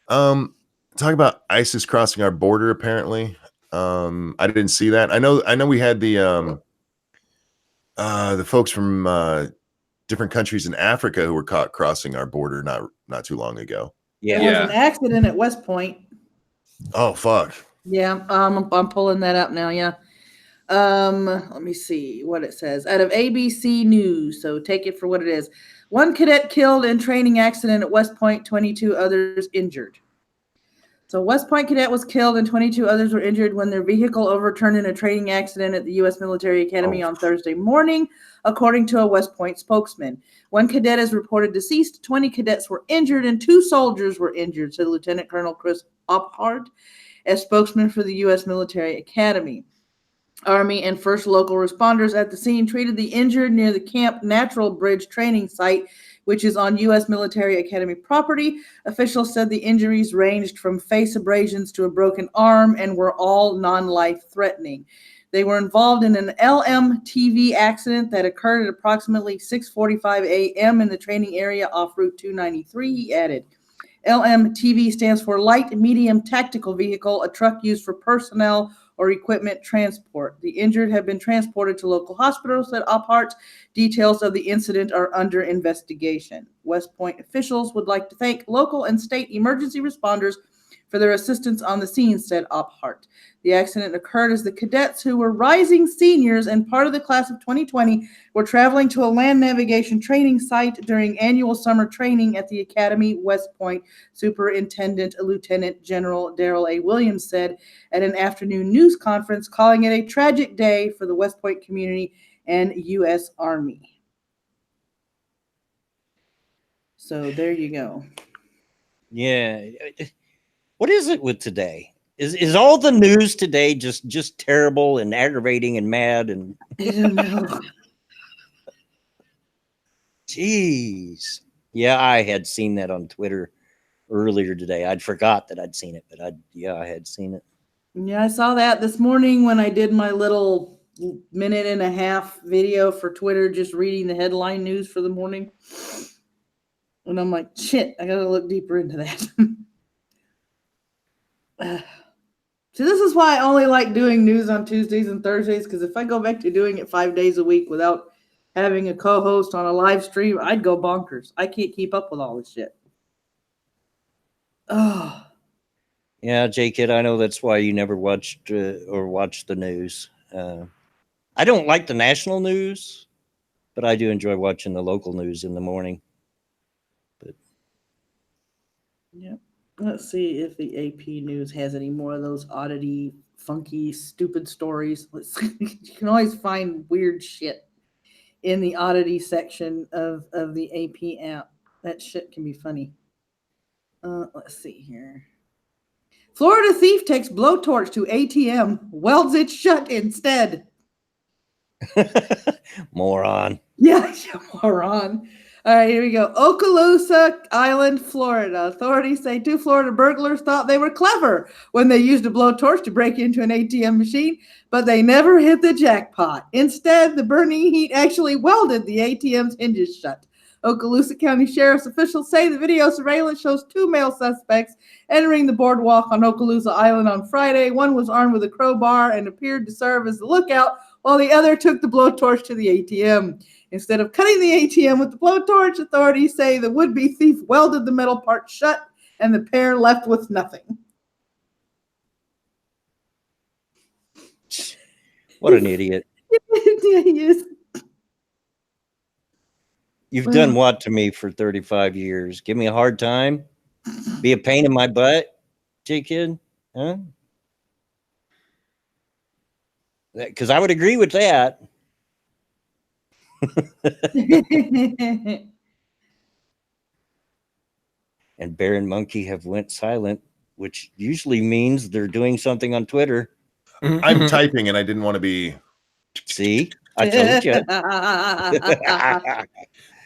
Talk about ISIS crossing our border. Apparently, I didn't see that. I know we had the folks from different countries in Africa who were caught crossing our border not too long ago. Yeah. There was an accident at West Point. Oh fuck. Yeah, I'm pulling that up now. Yeah. Let me see what it says. Out of ABC News, so take it for what it is. 1 cadet killed in training accident at West Point, 22 others injured. So West Point cadet was killed and 22 others were injured when their vehicle overturned in a training accident at the U.S. Military Academy on Thursday morning, according to a West Point spokesman. 1 cadet is reported deceased, 20 cadets were injured, and 2 soldiers were injured, said Lieutenant Colonel Chris Ophart, as spokesman for the U.S. Military Academy. Army and first local responders at the scene treated the injured near the Camp Natural Bridge training site, which is on U.S. Military Academy property. Officials said the injuries ranged from face abrasions to a broken arm and were all non-life threatening. They were involved in an LMTV accident that occurred at approximately 6:45 a.m. in the training area off Route 293, he added. LMTV stands for Light Medium Tactical Vehicle, a truck used for personnel or equipment transport. The injured have been transported to local hospitals, said Ophart. Details of the incident are under investigation. West Point officials would like to thank local and state emergency responders for their assistance on the scene, said Ophart. The accident occurred as the cadets, who were rising seniors and part of the class of 2020, were traveling to a land navigation training site during annual summer training at the Academy West Point. Superintendent Lieutenant General Darrell A. Williams said at an afternoon news conference, calling it a tragic day for the West Point community and U.S. Army. So there you go. Yeah. What is it with today? Is all the news today just terrible and aggravating and mad and I don't know. Jeez. Yeah, I had seen that on Twitter earlier today. I'd forgot that I'd seen it, but I had seen it. Yeah, I saw that this morning when I did my little minute and a half video for Twitter, just reading the headline news for the morning. And I'm like, shit, I gotta look deeper into that. So this is why I only like doing news on Tuesdays and Thursdays, because if I go back to doing it 5 days a week without having a co-host on a live stream, I'd go bonkers. I can't keep up with all this shit. Oh. Yeah, J-Kid, I know that's why you never watched or watched the news. I don't like the national news, but I do enjoy watching the local news in the morning. But Yep. Let's see if the AP News has any more of those oddity, funky, stupid stories. You can always find weird shit in the oddity section of the AP app. That shit can be funny. Let's see here. Florida thief takes blowtorch to ATM, welds it shut instead. moron. Yeah, moron. All right, here we go. Okaloosa Island, Florida. Authorities say 2 Florida burglars thought they were clever when they used a blowtorch to break into an ATM machine, but they never hit the jackpot. Instead, the burning heat actually welded the ATM's hinges shut. Okaloosa County Sheriff's officials say the video surveillance shows 2 male suspects entering the boardwalk on Okaloosa Island on Friday. One was armed with a crowbar and appeared to serve as the lookout, while the other took the blowtorch to the ATM. Instead of cutting the ATM with the blowtorch, authorities say the would-be thief welded the metal part shut, and the pair left with nothing. What an idiot. Yes. You've done what to me for 35 years? Give me a hard time? Be a pain in my butt, J-Kid? Huh? Because I would agree with that. And Bear and Monkey have went silent, which usually means they're doing something on Twitter. I'm typing and I didn't want to be. See? I told you.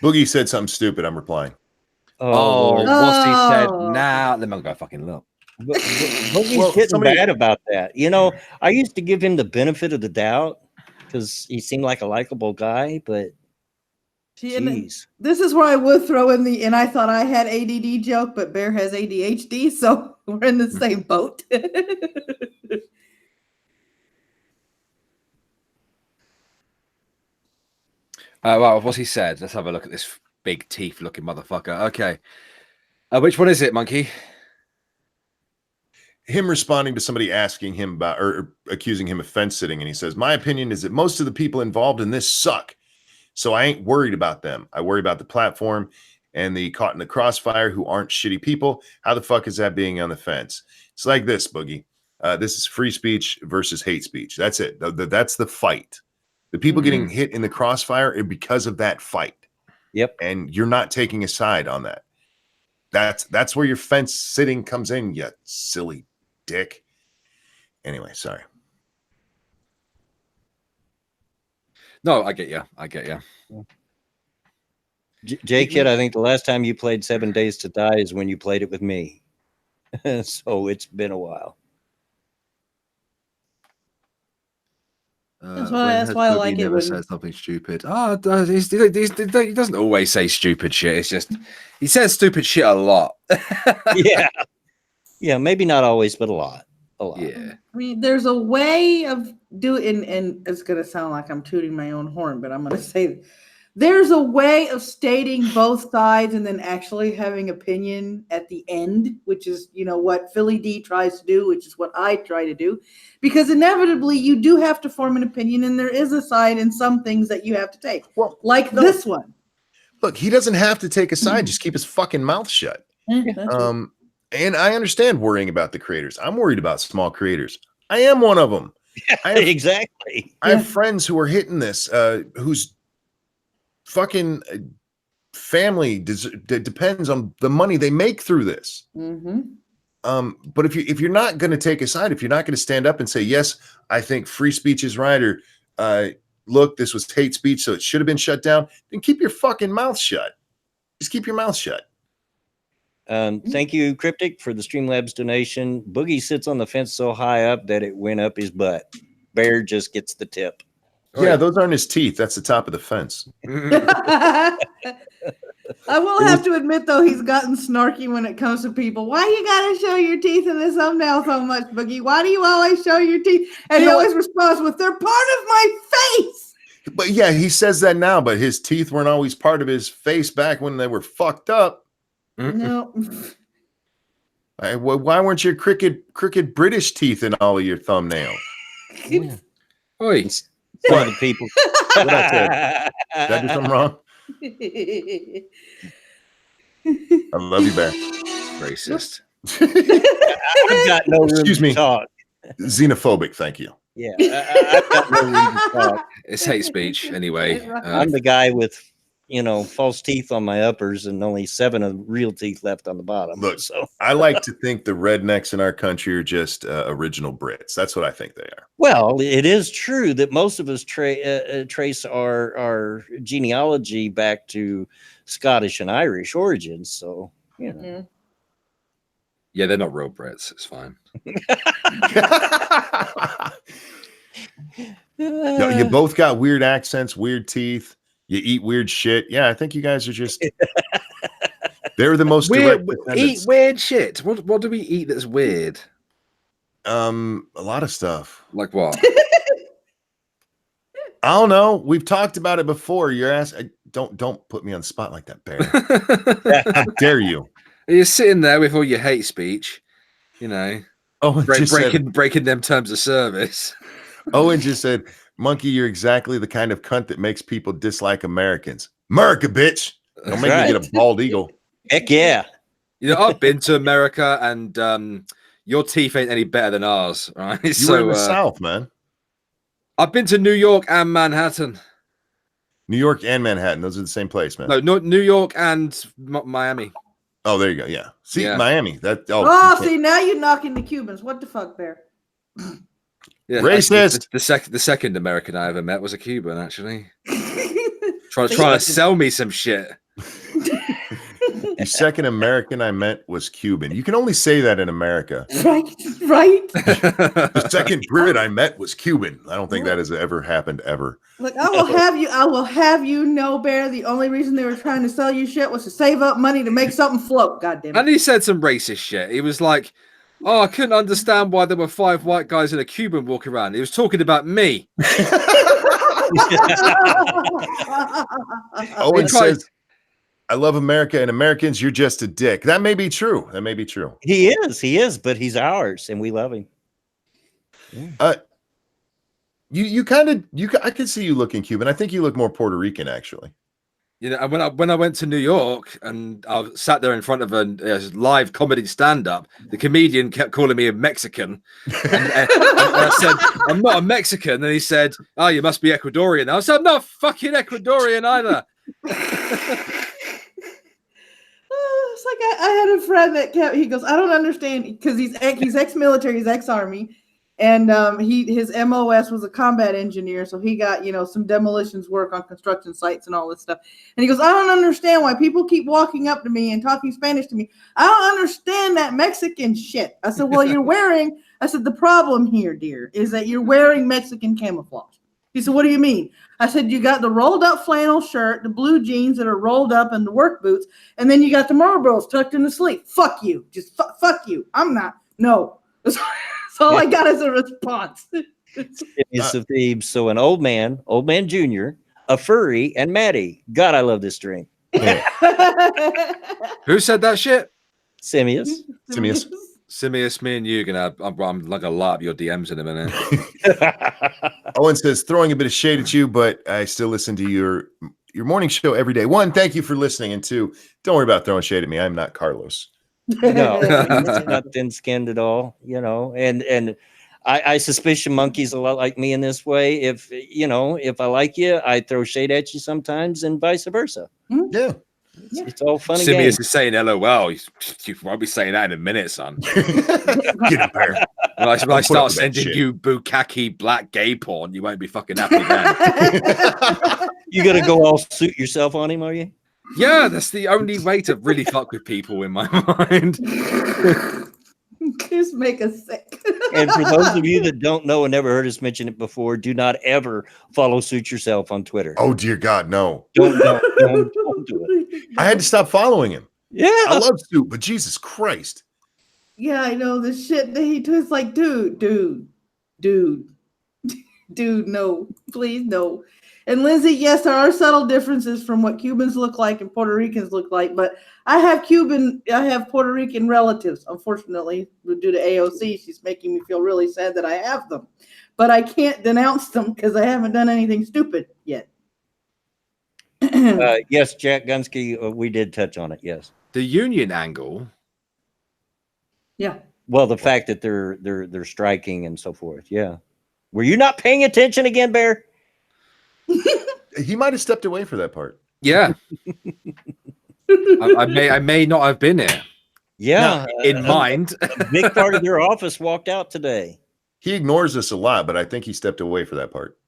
Boogie said something stupid. I'm replying. Oh, Lord. What's he said? Oh. Nah, let me go fucking look. Boogie's Well, getting somebody- bad about that. You know, I used to give him the benefit of the doubt because he seemed like a likable guy, but jeez. This is where I would throw in and I thought I had ADD joke, but Bear has ADHD, so we're in the same boat. Well, what's he said? Let's have a look at this big teeth looking motherfucker. Okay. Which one is it, Monkey? Him responding to somebody asking him about or accusing him of fence sitting, and he says, "My opinion is that most of the people involved in this suck. So I ain't worried about them. I worry about the platform and the caught in the crossfire who aren't shitty people. How the fuck is that being on the fence?" It's like this, Boogie. This is free speech versus hate speech. That's it. That's the fight. The people getting hit in the crossfire are because of that fight. Yep. And you're not taking a side on that. That's where your fence sitting comes in, you silly dick. Anyway, sorry. No, I get you. I get you. J-Kid, I think the last time you played 7 Days to Die is when you played it with me. So it's been a while. That's why I like it never when- says something stupid. He doesn't always say stupid shit. It's just he says stupid shit a lot. Yeah, maybe not always, but a lot. Yeah. I mean, there's a way of doing, and it's going to sound like I'm tooting my own horn, but I'm going to say there's a way of stating both sides and then actually having opinion at the end, which is, what Philly D tries to do, which is what I try to do, because inevitably you do have to form an opinion, and there is a side in some things that you have to take, this one. Look, he doesn't have to take a side. Just keep his fucking mouth shut. And I understand worrying about the creators. I'm worried about small creators. I am one of them. Exactly. I have friends who are hitting this, whose fucking family depends on the money they make through this. But if you're not going to take a side, if you're not going to stand up and say, yes, I think free speech is right, or look, this was hate speech, so it should have been shut down, then keep your fucking mouth shut. Just keep your mouth shut. Thank you, Cryptic, for the Streamlabs donation. Boogie sits on the fence so high up that it went up his butt. Bear just gets the tip. Yeah, those aren't his teeth. That's the top of the fence. I will have to admit, though, he's gotten snarky when it comes to people. Why you gotta show your teeth in this thumbnail so much, Boogie? Why do you always show your teeth? And he always responds with, they're part of my face. But yeah, he says that now, but his teeth weren't always part of his face back when they were fucked up. No. Why weren't your crooked British teeth in all of your thumbnails? Oi. Some of the people. What I said? Did I do something wrong? I love you, Bear. Racist. I've got no room Excuse me. to talk. Xenophobic, thank you. Yeah, I've got no room to talk. It's hate speech anyway. I'm the guy with, false teeth on my uppers and only 7 of real teeth left on the bottom. Look, so I like to think the rednecks in our country are just original Brits. That's what I think they are. Well, it is true that most of us trace our genealogy back to Scottish and Irish origins. So, Yeah, they're not real Brits. It's fine. No, you both got weird accents, weird teeth. You eat weird shit. Yeah, I think you guys are just. They're the most direct eat weird shit. What do we eat that's weird? A lot of stuff. Like what? I don't know. We've talked about it before. Your ass. Don't put me on the spot like that, Bear. How dare you? You're sitting there with all your hate speech, Oh, breaking them terms of service. Owen just said, Monkey, you're exactly the kind of cunt that makes people dislike Americans. America, bitch. Don't make me get a bald eagle. Heck yeah. I've been to America, and your teeth ain't any better than ours, right? You were in the South, man. I've been to New York and Manhattan. New York and Manhattan. Those are the same place, man. No, New York and Miami. Oh, there you go. Yeah. See, Miami. See, now you're knocking the Cubans. What the fuck, Bear? Yeah, racist. The second American I ever met was a Cuban, actually. trying to sell me some shit. The second American I met was Cuban. You can only say that in America. Right. The second Brit I met was Cuban. I don't think that has ever happened ever. Look, I will have you know, Bear, the only reason they were trying to sell you shit was to save up money to make something float. God damn it. And he said some racist shit. He was like, I couldn't understand why there were 5 white guys and a Cuban walking around. He was talking about me. Owen says, I love America, and Americans, you're just a dick. That may be true. He is, but he's ours, and we love him. I could see you looking Cuban. I think you look more Puerto Rican, actually. When I went to New York and I sat there in front of a live comedy stand-up, the comedian kept calling me a Mexican. And I said, I'm not a Mexican. And he said, oh, you must be Ecuadorian. I said, I'm not fucking Ecuadorian either. It's like I had a friend he goes, I don't understand, because he's ex-military, he's ex-army, and his MOS was a combat engineer, so he got some demolitions work on construction sites and all this stuff. And he goes, I don't understand why people keep walking up to me and talking Spanish to me. I don't understand that Mexican shit. I said, well, the problem here, dear, is that you're wearing Mexican camouflage. He said, what do you mean? I said, you got the rolled up flannel shirt, the blue jeans that are rolled up, and the work boots, and then you got the Marlboros tucked in the sleeve. Fuck you. Just fuck you. I'm not. No. That's all I got as a response. It's of Thebes. So an old man Junior, a furry, and Maddie. God, I love this stream. Who said that shit? Simius. Simius, me and you I'm like a lot of your DMs in a minute. Owen says, throwing a bit of shade at you, but I still listen to your morning show every day. One, thank you for listening. And two, don't worry about throwing shade at me. I'm not Carlos. No, he's not thin-skinned at all, you know. And I suspicion Monkey's a lot like me in this way. If I like you, I throw shade at you sometimes, and vice versa. Yeah. It's all funny. Simius is saying LOL. You won't be saying that in a minute, son. Get up there. When I Don't put start up with that sending shit. you bukkake black gay porn, you won't be fucking happy then. You gonna go all suit yourself on him, are you? Yeah, that's the only way to really fuck with people in my mind. Just make us sick. And for those of you that don't know and never heard us mention it before, do not ever follow Suit Yourself on Twitter. Oh, dear God, no. Don't do it. I had to stop following him. Yeah. I love Soup, but Jesus Christ. Yeah, I know the shit that he does. Like, dude, no, please, no. And Lindsay, yes, there are subtle differences from what Cubans look like and Puerto Ricans look like, but I have Puerto Rican relatives. Unfortunately, due to AOC, she's making me feel really sad that I have them, but I can't denounce them because I haven't done anything stupid yet. Yes, Jack Gunsky, we did touch on it. Yes. The union angle. Yeah. Well, the fact that they're striking and so forth. Yeah. Were you not paying attention again, Bear? He might have stepped away for that part. Yeah. I may not have been here. Yeah. In mind. A big part of their office walked out today. He ignores us a lot, but I think he stepped away for that part.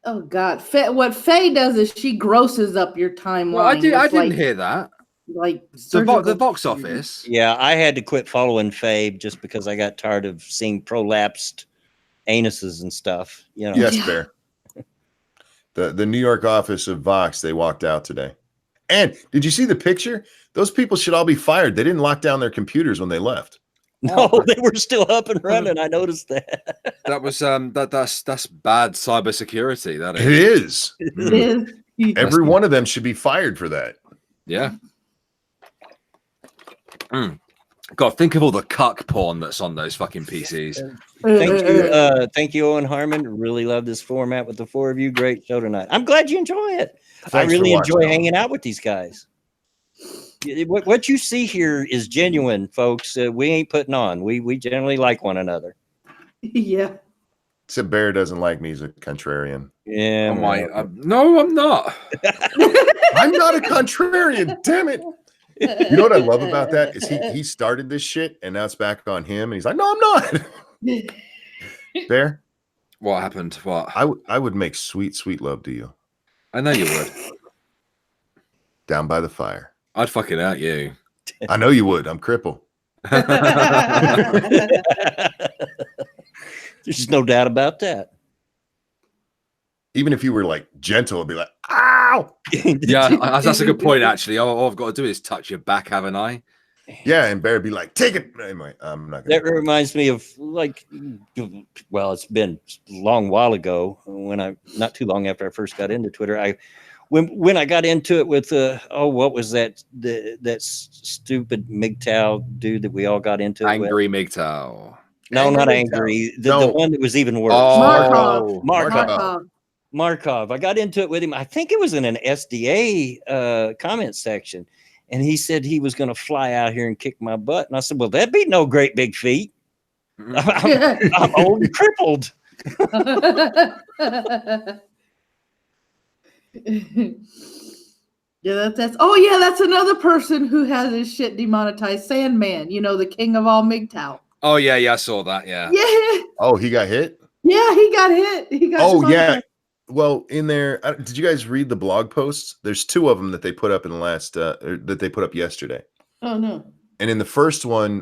Oh God! What Faye does is she grosses up your timeline. Well, I didn't hear that. Like The box office. Yeah, I had to quit following Fabe just because I got tired of seeing prolapsed anuses and stuff. You know. Yes, Bear. The New York office of Vox, they walked out today. And did you see the picture? Those people should all be fired. They didn't lock down their computers when they left. No, they were still up and running. I noticed that. That was that's bad cybersecurity. That It is. is. It is. Every one of them should be fired for that. Yeah. God, think of all the cuck porn that's on those fucking PCs. Thank you, Owen Harmon. Really love this format with the four of you. Great show tonight. I'm glad you enjoy it. Thanks I really for watching, enjoy Owen. hanging out with these guys. What you see here is genuine, folks. We ain't putting on. We generally like one another. Yeah. Except Bear doesn't like me. He's a contrarian. Yeah. No, I'm not. I'm not a contrarian. Damn it. You know what I love about that is he started this shit and now it's back on him and he's like, no, I'm not. Bear, What happened? What? I would make sweet, sweet love to you I know you would. down by the fire. I'd fucking hurt you. I know you would. I'm crippled. There's no doubt about that. Even if you were like gentle, it'd be like, ow. Yeah, that's a good point, actually. All I've got to do is touch your back, haven't I? Yeah, and Bear would be like, take it. Anyway, I'm not That gonna. reminds me of it's been a long while ago not too long after I first got into Twitter. When I got into it with what was that stupid MGTOW dude that we all got into it with? Angry MGTOW. No, not angry. The one that was even worse. Markov. I got into it with him. I think it was in an SDA comment section. And he said he was going to fly out here and kick my butt. And I said, well, that'd be no great big feat. I'm old and crippled. Yeah, that's another person who has his shit demonetized. Sandman, the king of all MGTOW. Oh yeah, I saw that. Yeah. Yeah. Oh, he got hit? Yeah, he got hit. Yeah. Well, in there, did you guys read the blog posts? There's two of them that they put up in the last that they put up yesterday. Oh no. And in the first one,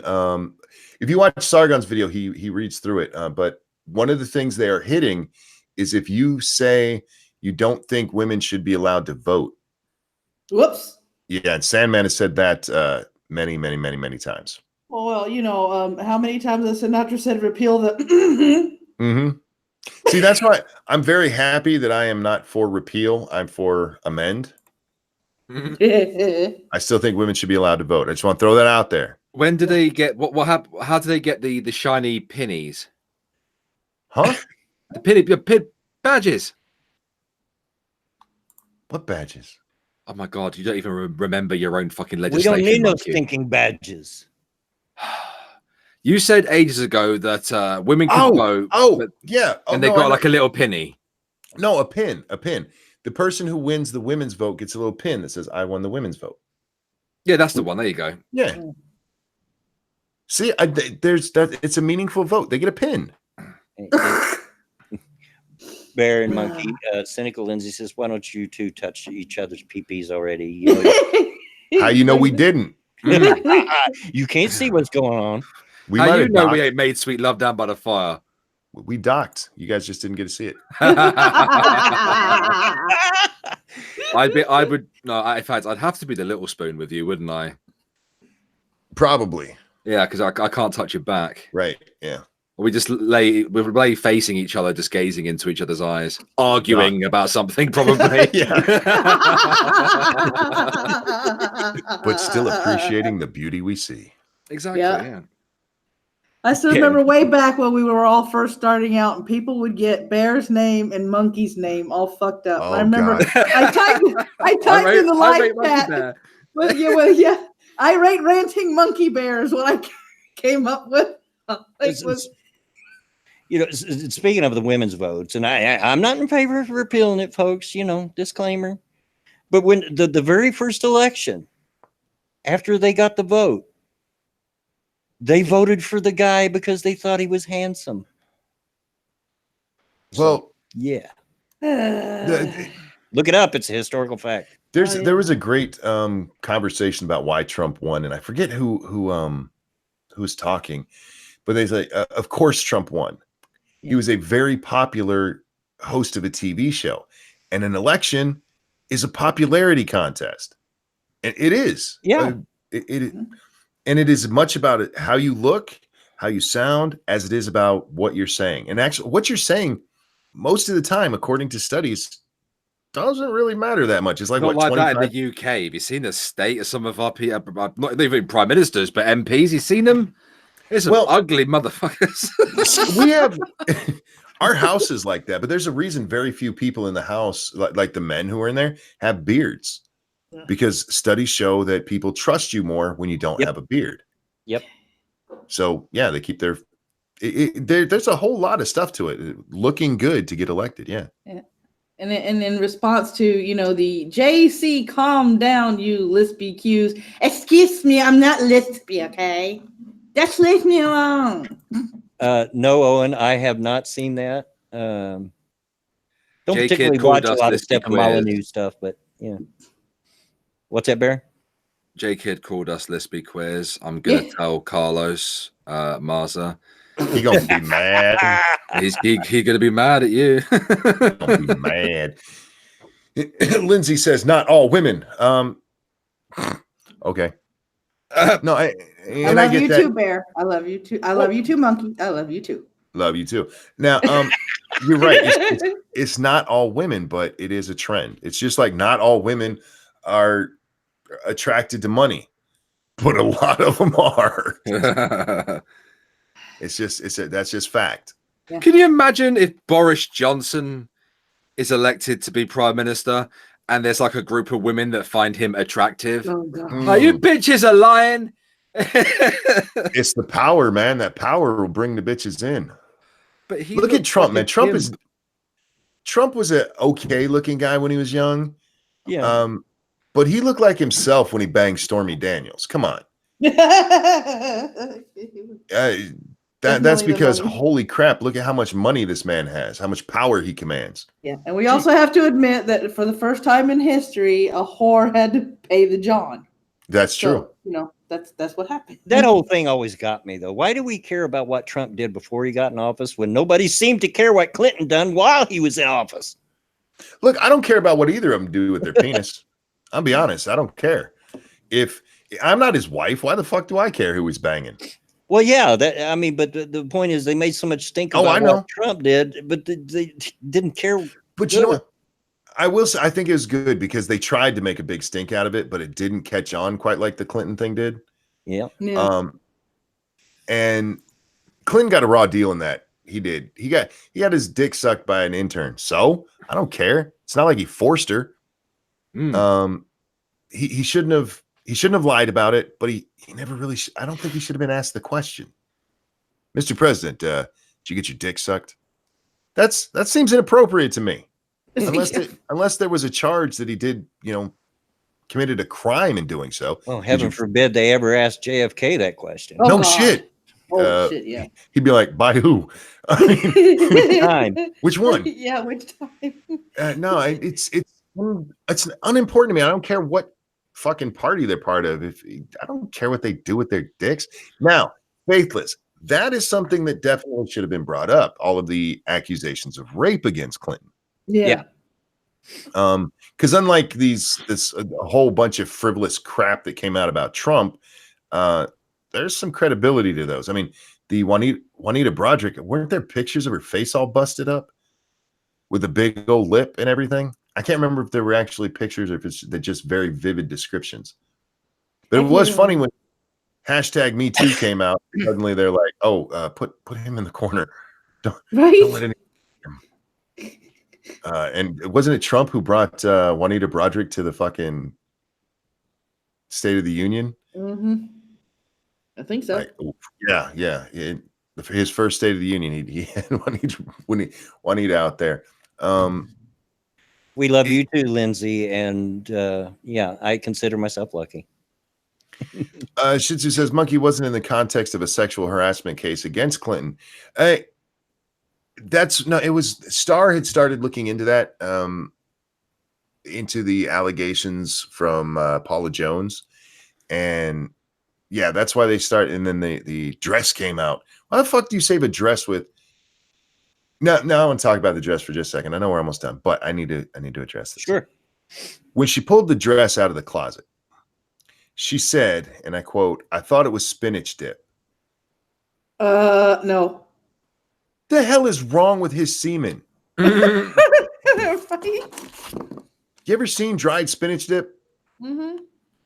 if you watch Sargon's video, he reads through it. But one of the things they are hitting is if you say you don't think women should be allowed to vote. Whoops. Yeah, and Sandman has said that many, many, many, many times. Well, how many times has Sinatra said repeal the Mm-hmm. See, that's why I'm very happy that I am not for repeal. I'm for amend. I still think women should be allowed to vote. I just want to throw that out there. When do they get what happened? How do they get the shiny pennies? Huh? The pin badges. What badges? Oh my god, you don't even remember your own fucking We legislation. don't need no monkey. stinking badges. You said ages ago that women could vote. Yeah. And they got like a little penny. No, a pin. A pin. The person who wins the women's vote gets a little pin that says, I won the women's vote. Yeah, that's the one. There you go. Yeah. See, there's that. It's a meaningful vote. They get a pin. Bear and Monkey, Cynical Lindsay says, why don't you two touch each other's peepees already? You know, How you know we didn't? you can't see what's going on. We How might you have know docked. we ain't made sweet love down by the fire? We docked. You guys just didn't get to see it. In fact, I'd have to be the little spoon with you, wouldn't I? Probably. Yeah, because I can't touch your back. Right. Yeah. We lay facing each other, just gazing into each other's eyes, arguing about something, probably. But still appreciating the beauty we see. Exactly. Yeah. Yeah. I still remember way back when we were all first starting out, and people would get Bear's name and Monkey's name all fucked up. Oh, I remember God. I typed in the live chat. Well, yeah. Irate ranting monkey bear is what I came up with. Speaking of the women's votes, and I'm not in favor of repealing it, folks, disclaimer. But when the very first election, after they got the vote, they voted for the guy because they thought he was handsome. Well, yeah. Look it up. It's a historical fact. There was a great conversation about why Trump won, and I forget who was talking, but they say, of course Trump won. Yeah. He was a very popular host of a TV show, and an election is a popularity contest, and it is. Yeah. And it is much about it, how you look, how you sound, as it is about what you're saying. And actually, what you're saying, most of the time, according to studies, doesn't really matter that much. It's like not what, like 25? That in the UK. Have you seen the state of some of our people? Not even prime ministers, but MPs. You seen them? It's some ugly motherfuckers. We have our house is like that, but there's a reason very few people in the house, like the men who are in there, have beards. Yeah. Because studies show that people trust you more when you don't have a beard. Yep. So yeah, they keep their. There's a whole lot of stuff to it. Looking good to get elected. Yeah. Yeah. And in response to the JC, calm down, you lispy Q's. Excuse me, I'm not lispy. Okay, just leave me alone. No, Owen, I have not seen that. Don't particularly watch a lot of Stephen Molyneux stuff, but yeah. What's that, Bear? J-Kid called us Lispy Quiz. I'm gonna tell Carlos Marza. He gonna be mad. He's gonna be mad at you. Gonna be mad. Lindsay says, "Not all women." Okay. No, I love you too, Bear. I love you too. I love you too, Monkey. I love you too. Love you too. Now, you're right. It's not all women, but it is a trend. It's just like not all women are attracted to money, but a lot of them are. That's just fact. Yeah. Can you imagine if Boris Johnson is elected to be prime minister and there's like a group of women that find him attractive? Oh, God. Like, you bitches are lying. It's the power, man. That power will bring the bitches in. But look at Trump, man. Trump was an okay looking guy when he was young. Yeah. But he looked like himself when he banged Stormy Daniels. Come on. That's because, holy crap, look at how much money this man has, how much power he commands. Yeah, and we also have to admit that for the first time in history, a whore had to pay the John. That's true. That's what happened. That whole thing always got me, though. Why do we care about what Trump did before he got in office when nobody seemed to care what Clinton done while he was in office? Look, I don't care about what either of them do with their penis. I'll be honest. I don't care. If I'm not his wife, why the fuck do I care who he's banging? Well, yeah, that I mean, but the point is, they made so much stink Oh, about I know. what Trump did, but they didn't care. But you know what? I will say, I think it was good because they tried to make a big stink out of it, but it didn't catch on quite like the Clinton thing did. Yeah, Yeah. And Clinton got a raw deal in that. He did. He got his dick sucked by an intern. So I don't care. It's not like he forced her. He shouldn't have lied about it, but he never really. I don't think he should have been asked the question. Mr. President, did you get your dick sucked? That seems inappropriate to me. Unless there was a charge that he did, committed a crime in doing so. well, heaven forbid they ever asked JFK that question. Oh, No God. shit. Oh shit! Yeah. He'd be like, by who? I mean, Time. which one? Yeah, which time? No, it's unimportant to me. I don't care what fucking party they're part of. I don't care what they do with their dicks. Now, faithless. That is something that definitely should have been brought up. All of the accusations of rape against Clinton. Yeah. Because unlike this a whole bunch of frivolous crap that came out about Trump, there's some credibility to those. I mean, the Juanita Broderick, weren't there pictures of her face all busted up with a big old lip and everything? I can't remember if there were actually pictures or if it's just very vivid descriptions. But it was funny when hashtag Me Too came out. Suddenly they're like, "Oh, put him in the corner. Don't let any." And wasn't it Trump who brought Juanita Broderick to the fucking State of the Union? Mm-hmm. I think so. Yeah. His first State of the Union, he had Juanita out there. We love you too, Lindsay, and yeah, I consider myself lucky. Shih Tzu says Monkey wasn't in the context of a sexual harassment case against Clinton. It was Starr had started looking into that, into the allegations from Paula Jones, and yeah, that's why they start. And then the dress came out. Why the fuck do you save a dress with? No, I want to talk about the dress for just a second. I know we're almost done, but I need to address this. Sure. When she pulled the dress out of the closet, she said, and I quote, "I thought it was spinach dip." No. The hell is wrong with his semen? You ever seen dried spinach dip? Mm-hmm.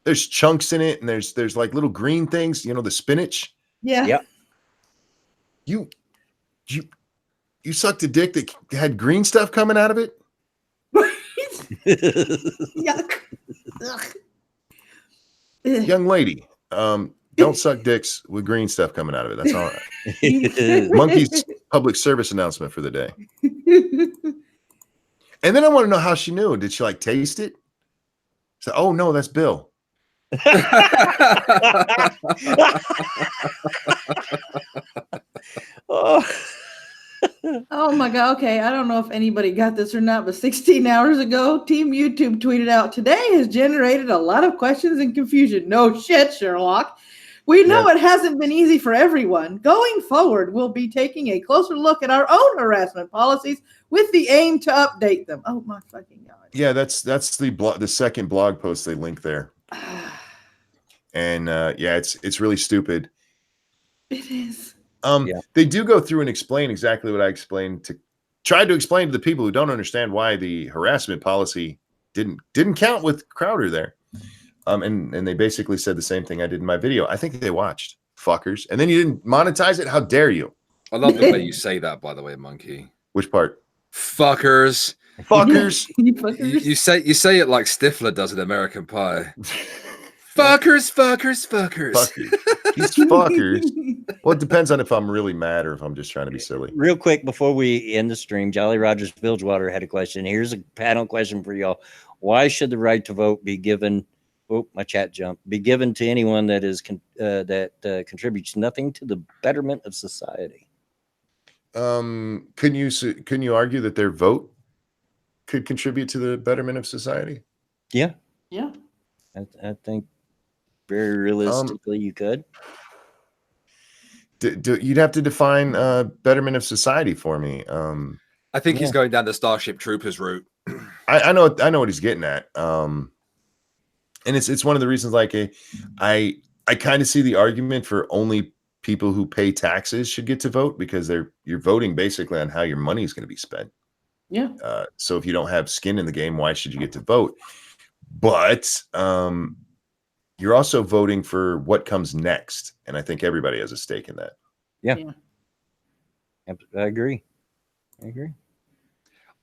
There's chunks in it, and there's like little green things, the spinach. Yeah. Yep. You sucked a dick that had green stuff coming out of it? Yuck. Ugh. Young lady, don't suck dicks with green stuff coming out of it. That's all right. Monkey's public service announcement for the day. And then I want to know how she knew. Did she taste it? So, oh no, that's Bill. Oh my God. Okay. I don't know if anybody got this or not, but 16 hours ago, Team YouTube tweeted out, "Today has generated a lot of questions and confusion." No shit, Sherlock. We know it hasn't been easy for everyone. Going forward, we'll be taking a closer look at our own harassment policies with the aim to update them. Oh my fucking God. Yeah, that's the second blog post they link there. And yeah, it's really stupid. It is. They do go through and explain exactly what I tried to explain to the people who don't understand why the harassment policy didn't count with Crowder there. And they basically said the same thing I did in my video. I think they watched, fuckers. And then you didn't monetize it. How dare you? I love the way you say that, by the way, Monkey. Which part? Fuckers. Fuckers. You say it like Stifler does in American Pie. Fuckers. These fuckers. Well, it depends on if I'm really mad or if I'm just trying to be silly. Real quick before we end the stream, Jolly Rogers Bilgewater had a question. Here's a panel question for y'all. Why should the right to vote be given? Oh, my chat jumped. Be given to anyone that is contributes nothing to the betterment of society. Can you argue that their vote could contribute to the betterment of society? Yeah. I think very realistically you could. You'd have to define betterment of society for me. I think he's going down the Starship Troopers route. I know what he's getting at. And it's one of the reasons I kind of see the argument for only people who pay taxes should get to vote because you're voting basically on how your money is going to be spent. Yeah. So if you don't have skin in the game, why should you get to vote? But you're also voting for what comes next, and I think everybody has a stake in that. Yeah. I agree.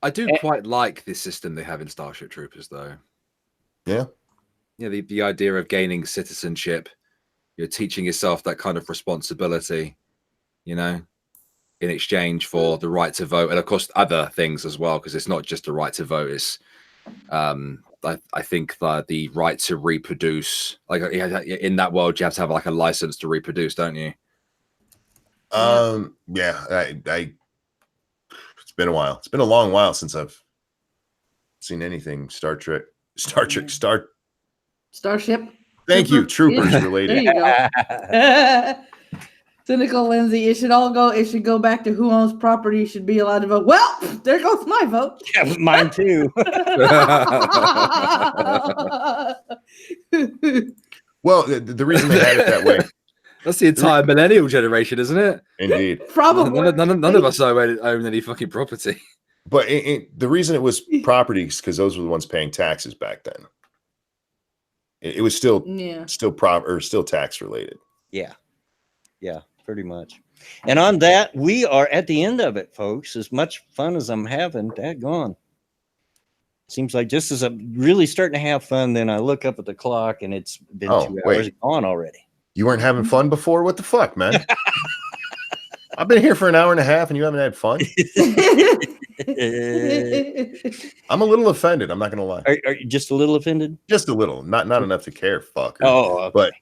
I do quite like this system they have in Starship Troopers, though. Yeah. Yeah, the idea of gaining citizenship, you're teaching yourself that kind of responsibility, you know, in exchange for the right to vote, and of course other things as well, because it's not just the right to vote. It's I think that the right to reproduce, like in that world, you have to have like a license to reproduce, don't you? Yeah. It's been a while. It's been a long while since I've seen anything Starship. Starship. Thank you, Troopers related. There you go. Cynical Lindsay. It should go back to who owns property should be allowed to vote. Well, there goes my vote. Yeah, mine too. Well, the reason they had it that way. That's the entire millennial generation, isn't it? Indeed. Probably. None of us own any fucking property. But the reason it was property is because those were the ones paying taxes back then. It was still tax related. Yeah, pretty much. And on that, we are at the end of it, folks. As much fun as I'm having, daggone. Seems like just as I'm really starting to have fun, then I look up at the clock and it's been 2 hours gone already. You weren't having fun before? What the fuck, man? I've been here for an hour and a half and you haven't had fun? I'm a little offended. I'm not going to lie. Are you just a little offended? Just a little. Not enough to care, fucker. Oh, okay. But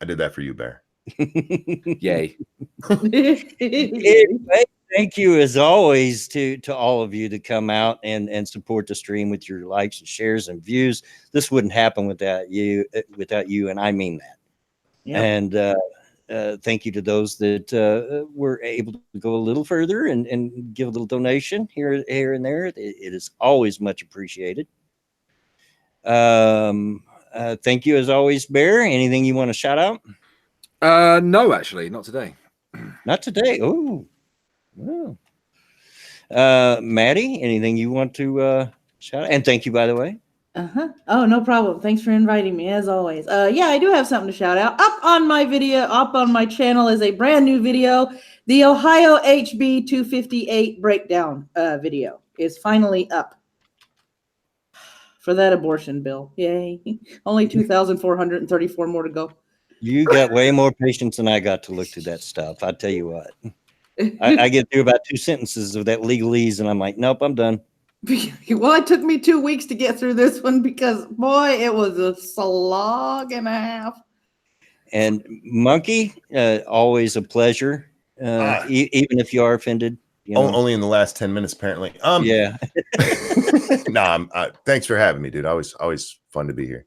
I did that for you, Bear. Yay. Anyway, thank you as always to all of you to come out and support the stream with your likes and shares and views. This wouldn't happen without you, and I mean that. Yeah. And thank you to those that were able to go a little further and give a little donation here and there. It is always much appreciated. Thank you as always, Bear. Anything you want to shout out? No, actually, not today. Not today. Oh. Maddie, anything you want to shout out? And thank you, by the way. Oh, no problem. Thanks for inviting me, as always. Yeah, I do have something to shout out. Up on my channel is a brand new video. The Ohio HB 258 breakdown video is finally up for that abortion bill. Yay. Only 2,434 more to go. You got way more patience than I got to look through that stuff. I tell you what. I get through about 2 sentences of that legalese and I'm like, nope, I'm done. Well, it took me 2 weeks to get through this one because, boy, it was a slog and a half. And Monkey, always a pleasure, even if you are offended. You know? Only in the last 10 minutes, apparently. Yeah. Thanks for having me, dude. Always fun to be here.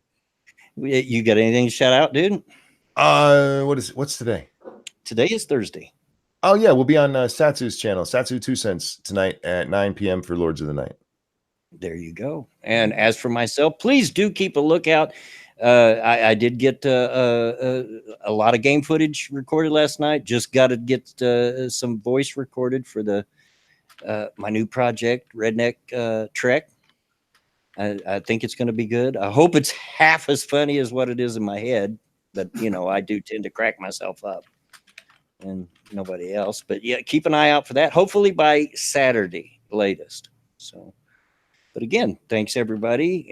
You got anything to shout out, dude? What's today? Today is Thursday. Oh, yeah. We'll be on Satsu's channel, Satsu 2 Cents, tonight at 9 p.m. for Lords of the Night. There you go. And as for myself, please do keep a lookout. I did get a lot of game footage recorded last night. Just got to get some voice recorded for my new project, Redneck Trek. I think it's going to be good. I hope it's half as funny as what it is in my head. But, I do tend to crack myself up and nobody else. But, yeah, keep an eye out for that. Hopefully by Saturday latest. So. But again, thanks everybody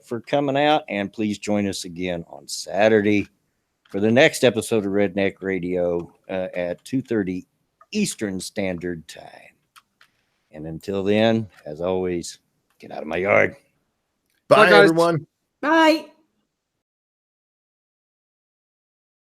for coming out, and please join us again on Saturday for the next episode of Redneck Radio at 2:30 Eastern Standard Time. And until then, as always, get out of my yard. Bye everyone. Bye.